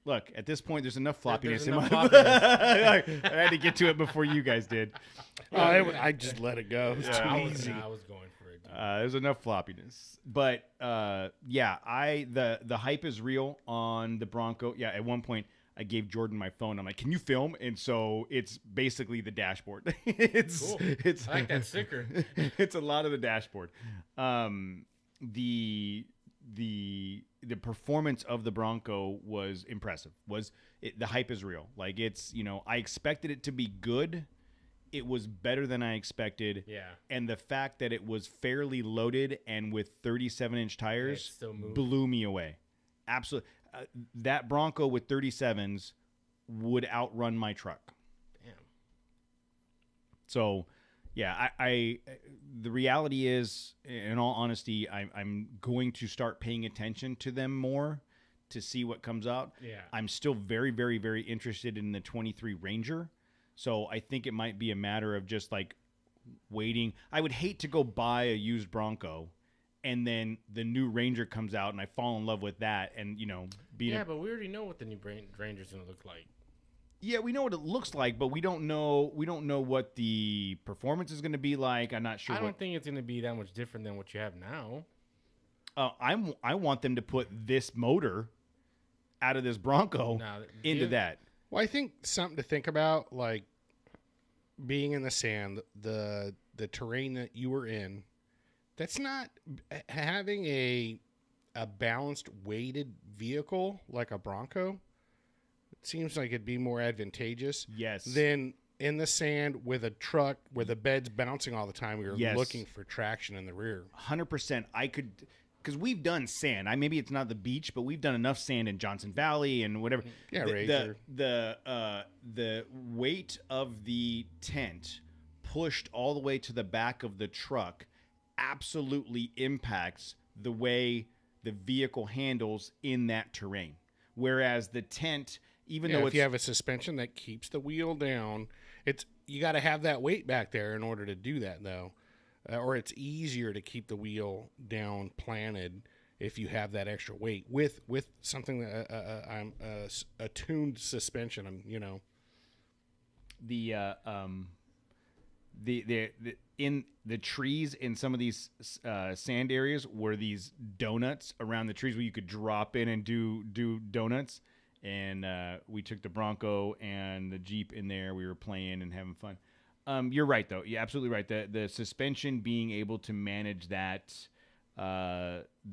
Look, at this point, there's enough floppiness in my. I had to get to it before you guys did. I just let it go. It's too easy. I was going for it. There's enough floppiness, but yeah, the hype is real on the Bronco. Yeah, at one point I gave Jordan my phone. I'm like, "Can you film?" And so it's basically the dashboard. It's cool. It's I like that sticker. It's a lot of the dashboard. The performance of the Bronco was impressive. The hype is real. Like, it's, I expected it to be good. It was better than I expected. Yeah. And the fact that it was fairly loaded and with 37-inch tires blew me away. Absolutely. That Bronco with 37s would outrun my truck. Damn. So, yeah, the reality is, in all honesty, I'm going to start paying attention to them more to see what comes out. Yeah. I'm still very, very, very interested in the 23 Ranger. So I think it might be a matter of just like waiting. I would hate to go buy a used Bronco and then the new Ranger comes out and I fall in love with that and, but we already know what the new Ranger's going to look like. Yeah, we know what it looks like, but we don't know what the performance is going to be like. I'm not sure. I don't think it's going to be that much different than what you have now. I want them to put this motor out of this Bronco into that. Well, I think something to think about, like being in the sand, the terrain that you were in, that's not having a balanced weighted vehicle like a Bronco. It seems like it'd be more advantageous. Yes. Than in the sand with a truck where the bed's bouncing all the time. We were looking for traction in the rear. 100%. I could, because we've done sand. Maybe it's not the beach, but we've done enough sand in Johnson Valley and whatever. Yeah, the weight of the tent pushed all the way to the back of the truck absolutely impacts the way the vehicle handles in that terrain. Whereas the tent, even though if you have a suspension that keeps the wheel down, you got to have that weight back there in order to do that, though. Or it's easier to keep the wheel down planted if you have that extra weight with something that a tuned suspension. In the trees in some of these sand areas were these donuts around the trees where you could drop in and do donuts. And we took the Bronco and the Jeep in there. We were playing and having fun. You're right, though. You're absolutely right. The suspension being able to manage that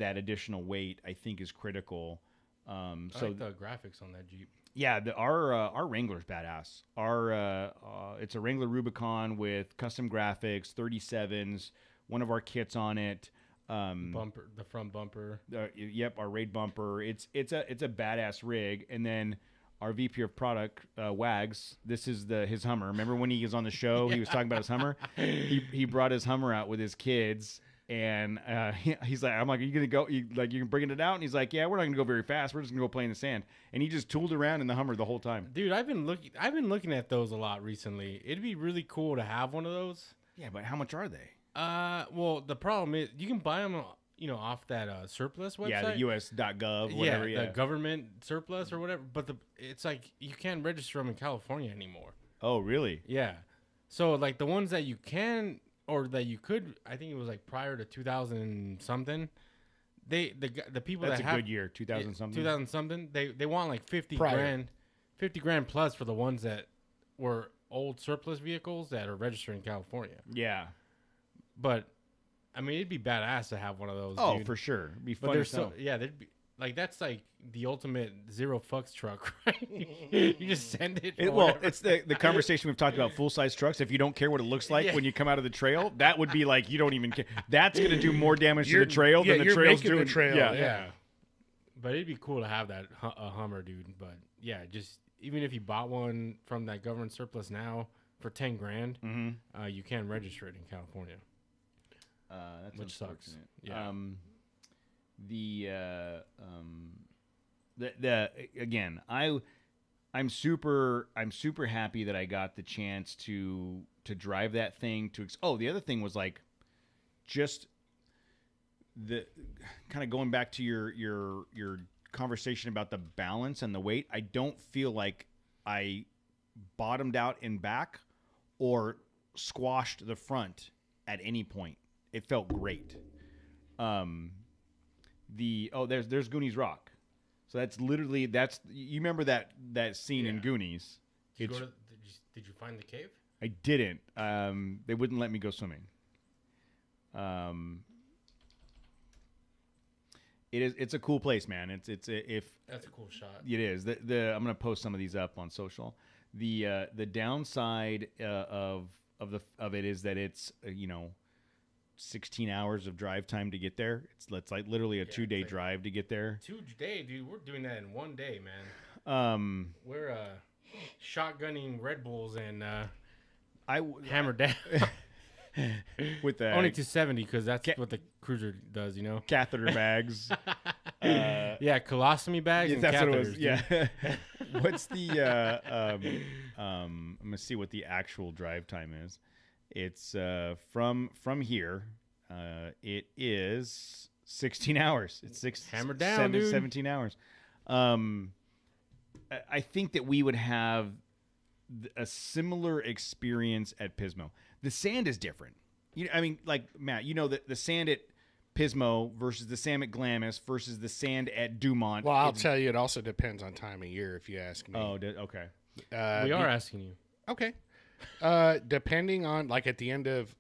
additional weight, I think, is critical. I like the graphics on that Jeep. Yeah, our Wrangler's badass. It's a Wrangler Rubicon with custom graphics, 37s. One of our kits on it. Bumper, the front bumper. Yep, our raid bumper. It's a badass rig. And then our VP of product, Wags. This is his Hummer. Remember when he was on the show? He was talking about his Hummer. He brought his Hummer out with his kids, And he's like, I'm like, are you gonna go? You can bringing it out? And he's like, yeah, we're not gonna go very fast. We're just gonna go play in the sand. And he just tooled around in the Hummer the whole time. Dude, I've been looking at those a lot recently. It'd be really cool to have one of those. Yeah, but how much are they? Well, the problem is you can buy them, off that surplus website. Yeah, the US.gov, whatever. The government surplus or whatever. But it's like you can't register them in California anymore. Oh, really? Yeah. So like the ones that you can or that you could, I think it was like prior to 2000 something. The people That's that a have good year, 2000 something. 2000 something. They want like 50 Prior. grand plus for the ones that were old surplus vehicles that are registered in California. Yeah. But I mean, it'd be badass to have one of those. Oh, dude. for sure. It'd be But fun. there's they'd be like that's like the ultimate zero fucks truck, right? You just send it. Well, it's the conversation we've talked about full size trucks. If you don't care what it looks like when you come out of the trail, that would be like you don't even care. That's going to do more damage to the trail than the trail's doing. The trail. Yeah. But it'd be cool to have that a Hummer, dude. But yeah, just even if you bought one from that government surplus now for 10 grand, you can register it in California. That's which sucks. Yeah. Yeah. Again, I'm super happy that I got the chance to drive that thing the other thing was like just the kind of going back to your conversation about the balance and the weight. I don't feel like I bottomed out in back or squashed the front at any point. It felt great. There's Goonies Rock. So that's literally you remember that scene in Goonies. Did you find the cave? I didn't. They wouldn't let me go swimming. It's a cool place, man. That's a cool shot. It is. I'm gonna post some of these up on social. The downside of it is that it's 16 hours of drive time to get there. It's like literally a 2-day drive to get there. 2 day, dude. We're doing that in 1 day, man. We're shotgunning Red Bulls and hammered down. With the only 270 because that's what the cruiser does, catheter bags. Yeah, colostomy bags and that's catheters. what it was. Yeah. What's the I'm gonna see what the actual drive time is. It's from here. It is 16 hours. It's hammered down, dude. 17 hours. I think that we would have a similar experience at Pismo. The sand is different. Like Matt, the sand at Pismo versus the sand at Glamis versus the sand at Dumont. Well, I'll tell you, it also depends on time of year, if you ask me. Oh, okay. We are asking you. Okay. Depending on, like, at the end of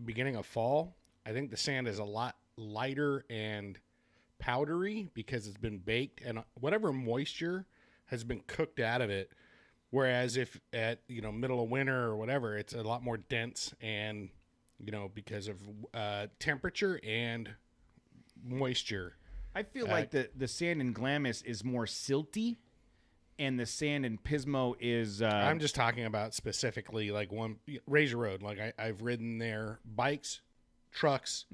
beginning of fall, I think the sand is a lot lighter and powdery because it's been baked and whatever moisture has been cooked out of it. Whereas if at middle of winter or whatever, it's a lot more dense and because of temperature and moisture. I feel like the sand in Glamis is more silty, and the sand in Pismo is. I'm just talking about specifically like one Razor Road. Like I've ridden there, bikes, trucks,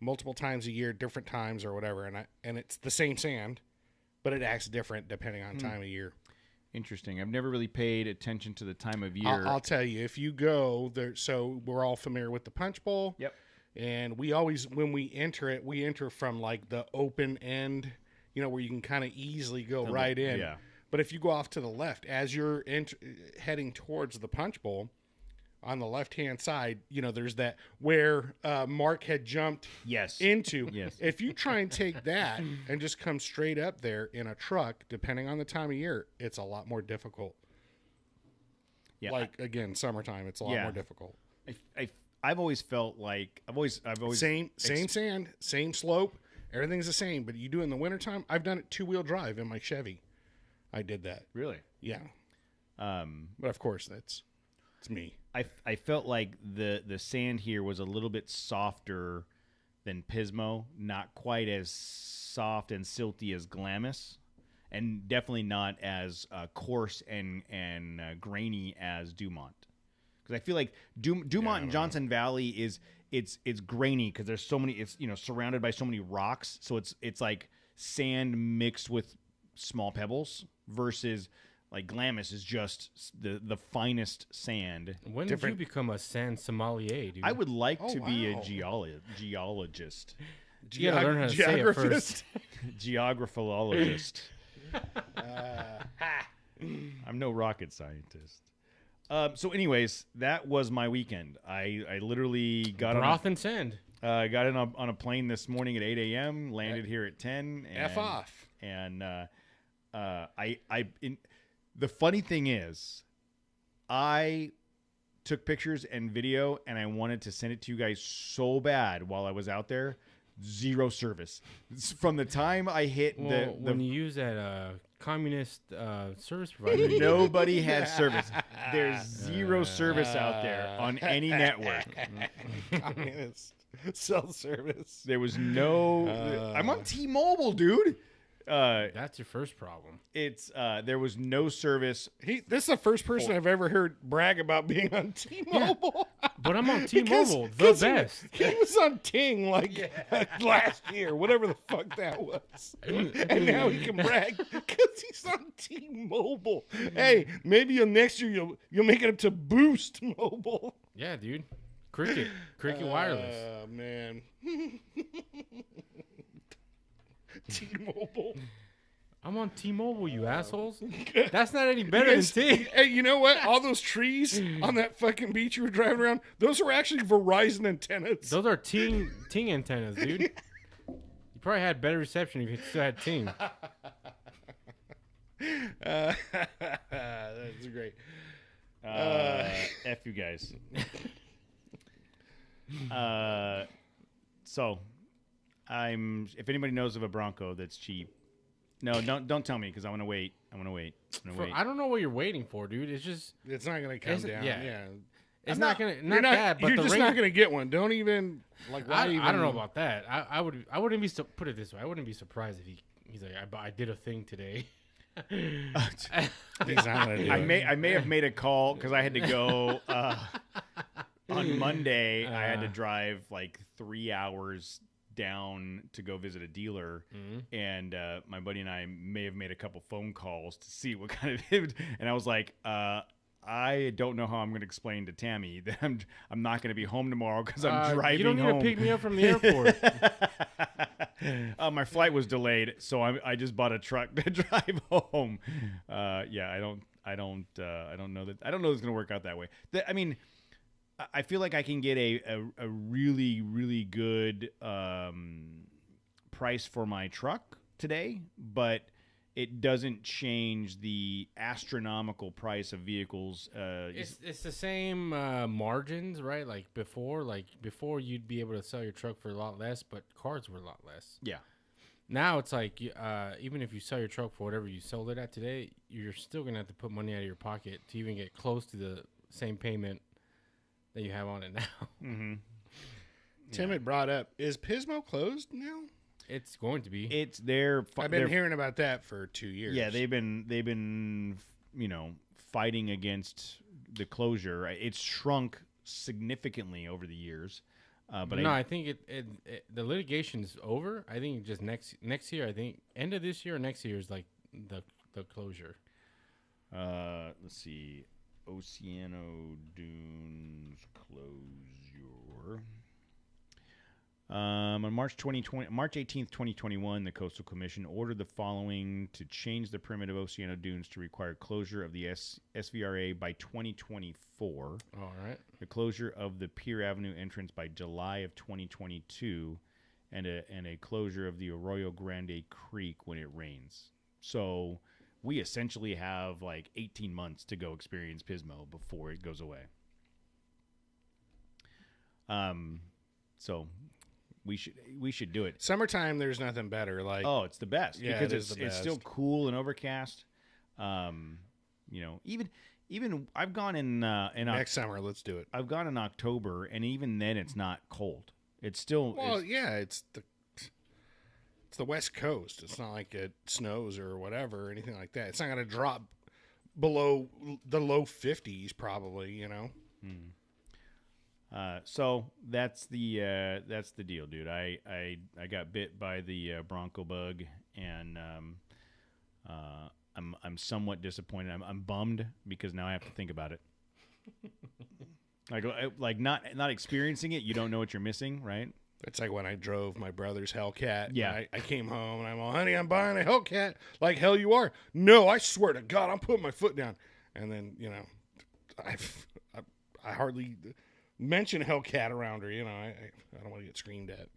multiple times a year, different times or whatever, and it's the same sand, but it acts different depending on time of year. Interesting. I've never really paid attention to the time of year. I'll tell you, if you go there, so we're all familiar with the Punch Bowl. Yep. And we always, when we enter from like the open end, where you can kind of easily go right in. Yeah. But if you go off to the left, as you're heading towards the Punch Bowl, on the left-hand side, there's that where Mark had jumped into. Yes. If you try and take that and just come straight up there in a truck, depending on the time of year, it's a lot more difficult. Yeah. Like, again, summertime, it's a lot more difficult. I've always felt like I've always same sand, same slope, everything's the same. But you do it in the wintertime. I've done it 2-wheel drive in my Chevy. I did that. Really? Yeah. But of course, it's me. I felt like the sand here was a little bit softer than Pismo, not quite as soft and silty as Glamis, and definitely not as coarse and grainy as Dumont. because I feel like Dumont and Johnson Valley is it's grainy because there's so many. It's surrounded by so many rocks, so it's like sand mixed with small pebbles versus like Glamis is just the finest sand. When did you become a sand sommelier, dude? I would like to be a geologist. You gotta learn how to say it first. Geographilologist. I'm no rocket scientist. So, anyways, that was my weekend. I literally got broth and sand. Got in on a plane this morning at 8 a.m. Landed here at 10. And, F off. And the funny thing is, I took pictures and video, and I wanted to send it to you guys so bad while I was out there. Zero service from the time I hit the when you use that communist service provider. Nobody had service. There's zero service out there on any network. Communist cell service. There was no. I'm on T-Mobile, dude. That's your first problem. It's there was no service. This is the first person I've ever heard brag about being on T-Mobile. Yeah, but I'm on T-Mobile, the best. He was on Ting last year, whatever the fuck that was, and now he can brag because he's on T-Mobile. Hey, maybe next year you'll make it up to Boost Mobile. Yeah, dude. Cricket Wireless. Oh man. T-Mobile. I'm on T-Mobile, you assholes. That's not any better than T. Hey, you know what? All those trees on that fucking beach you were driving around, those are actually Verizon antennas. Those are Ting antennas, dude. You probably had better reception if you still had Ting. That's great. F you guys. So if anybody knows of a Bronco that's cheap, no, don't tell me because I want to wait. I don't know what you're waiting for, dude. It's not gonna come down. Yeah. It's not gonna that. But you're just not gonna get one. Don't even I don't know about that. I wouldn't be put it this way. I wouldn't be surprised if he's like I did a thing today. He's not gonna do I may have made a call because I had to go on Monday. I had to drive like 3 hours down to go visit a dealer, and my buddy and I may have made a couple phone calls to see what kind of and I was like, I don't know how I'm going to explain to Tammy that I'm not going to be home tomorrow because I'm driving home. You don't need to pick me up from the airport. My flight was delayed, so I just bought a truck to drive home. I don't know that. I don't know it's going to work out that way. I feel like I can get a really, really good price for my truck today, but it doesn't change the astronomical price of vehicles. It's the same margins, right? Like before you'd be able to sell your truck for a lot less, but cars were a lot less. Yeah. Now it's like even if you sell your truck for whatever you sold it at today, you're still going to have to put money out of your pocket to even get close to the same payment that you have on it now. Mm-hmm. Tim had brought up, is Pismo closed now? It's going to be. It's there. I've been hearing about that for 2 years. Yeah, they've been fighting against the closure. It's shrunk significantly over the years. But I think the litigation's over. I think just next year. I think end of this year or next year is like the closure. Let's see. Oceano Dunes closure. On March 18th, 2021, the Coastal Commission ordered the following to change the perimeter of Oceano Dunes to require closure of the SVRA by 2024. All right. The closure of the Pier Avenue entrance by July of 2022, and a closure of the Arroyo Grande Creek when it rains. So we essentially have like 18 months to go experience Pismo before it goes away. So we should do it. Summertime, there's nothing better. It's the best because it's still cool and overcast. Even I've gone in next summer. Let's do it. I've gone in October, and even then, it's not cold. It's still it's the West Coast. It's not like it snows or whatever or anything like that. It's not going to drop below the low 50s, probably. So that's the deal, dude. I got bit by the bronco bug, and I'm somewhat disappointed. I'm bummed because now I have to think about it. Like not experiencing it, you don't know what you're missing, right? It's like when I drove my brother's Hellcat. Yeah. I came home and I'm all, honey, I'm buying a Hellcat. Like, hell you are. No, I swear to God, I'm putting my foot down. And then, I hardly mention Hellcat around her. I don't want to get screamed at.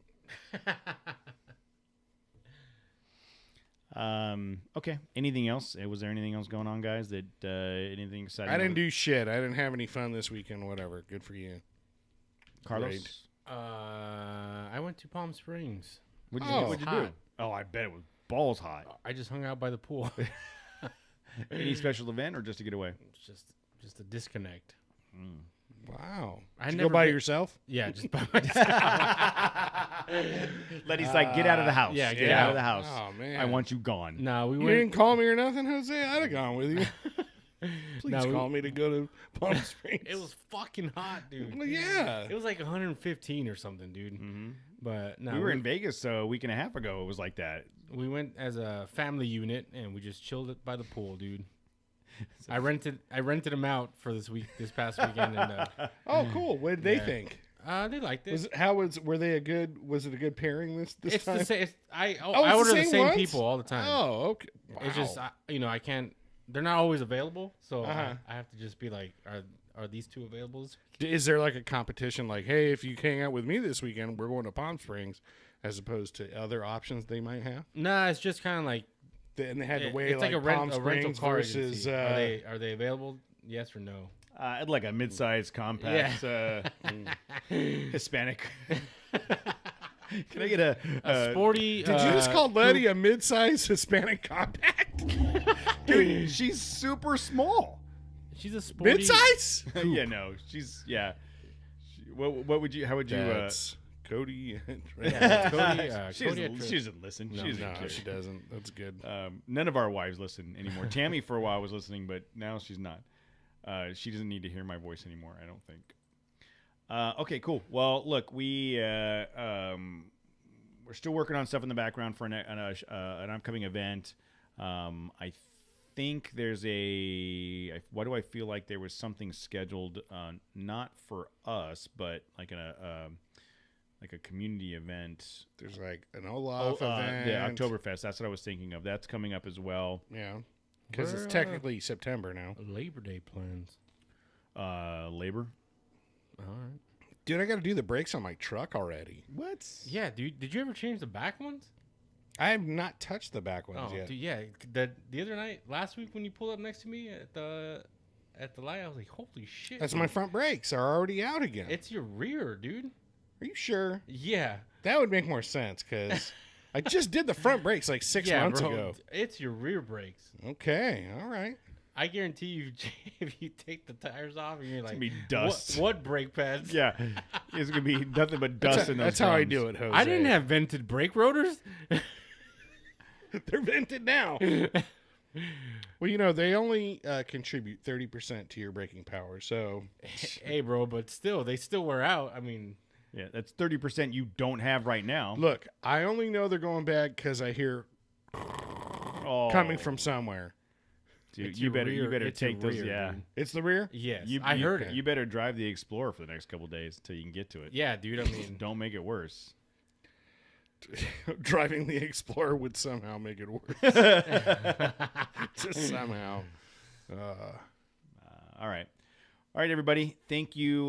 Okay. Anything else? Was there anything else going on, guys? That anything exciting? I didn't do shit. I didn't have any fun this weekend. Whatever. Good for you, Carlos. Great. I went to Palm Springs. What'd Oh, you do? Oh, I bet it was balls hot. I just hung out by the pool. Any special event or just to get away? Just a disconnect. Wow. I Did you never go by been- yourself? Yeah, just by myself. Letty's like, get out of the house. yeah, get get out out. of the house. Oh, man. I want you gone. No, we You went. didn't call me or nothing, Jose? I'd have gone with you. Please No, call me to go to Palm Springs. It was fucking hot, dude. Well, yeah. It was like 115 or something, dude. Mm-hmm. But no, We were in Vegas a week and a half ago. It was like that. we went as a family unit and we just chilled by the pool, dude. I rented them out for this past weekend, and Oh, cool. What did they Yeah. think? they liked it. Was it a good pairing this It's time? the same. I it's order the same same ones? people all the time. Oh, okay. It's just Wow. I can't. They're not always available, so Uh-huh. I have to just be like, are these two available? Is there like a competition like, hey, if you hang out with me this weekend, we're going to Palm Springs, as opposed to other options they might have? Nah, it's just kind of like And they had to weigh it's like, like Palm a rental Springs car versus. agency. Are they available? Yes or no? I'd like a mid-sized compact Hispanic. Can I get a Sporty. Did you just call Letty a mid-sized Hispanic compact? Dude, she's super small. She's a sporty. Mid-size? Yeah, no, she's what would you? How would you? That's Cody. Yeah, Cody, She Cody doesn't listen. No, She doesn't no, care. she doesn't. That's good. None of our wives listen anymore. Tammy for a while was listening, but now she's not. She doesn't need to hear my voice anymore, I don't think. Okay, cool. Well, look, we're still working on stuff in the background for an upcoming event. I think there's why do I feel like there was something scheduled, not for us, but like like a community event. There's like an Olaf event. The Oktoberfest. That's what I was thinking of. That's coming up as well. Yeah. Because it's Where, technically September now. Labor Day plans. Labor. All right. Dude, I got to do the brakes on my truck already. What? Yeah, dude. Did you ever change the back ones? I have not touched the back ones Oh, yet. dude, yeah. The other night, last week, when you pulled up next to me at the light, I was like, "Holy shit!" That's dude. my front brakes are already out again. It's your rear, dude. Are you sure? Yeah. That would make more sense because I just did the front brakes like 6 months bro, ago. It's your rear brakes. Okay, all right. I guarantee you, if you take the tires off, and you're like, gonna be dust. What brake pads? Yeah, it's gonna be nothing but dust in those. That's how I drums. do it, Jose. I didn't have vented brake rotors. They're vented now. Well, they only contribute 30% to your braking power. So, Hey, bro, but still, they still wear out. I mean, Yeah, that's 30% you don't have right now. look, I only know they're going bad because I hear Oh, coming from somewhere. dude, it's you your better rear- it's your take those. rear, Yeah, dude. It's the rear? Yes, you, I you- heard it. You better drive the Explorer for the next couple days until you can get to it. Yeah, dude. I mean, Don't make it worse. Driving the Explorer would somehow make it worse. Just somehow. All right. All right, everybody. Thank you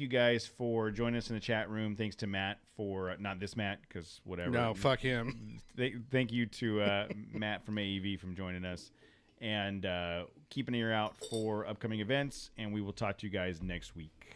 guys for joining us in the chat room. Thanks to Matt for not this Matt because whatever. No, fuck him. Thank you to Matt from AEV from joining us, and keep an ear out for upcoming events. And we will talk to you guys next week.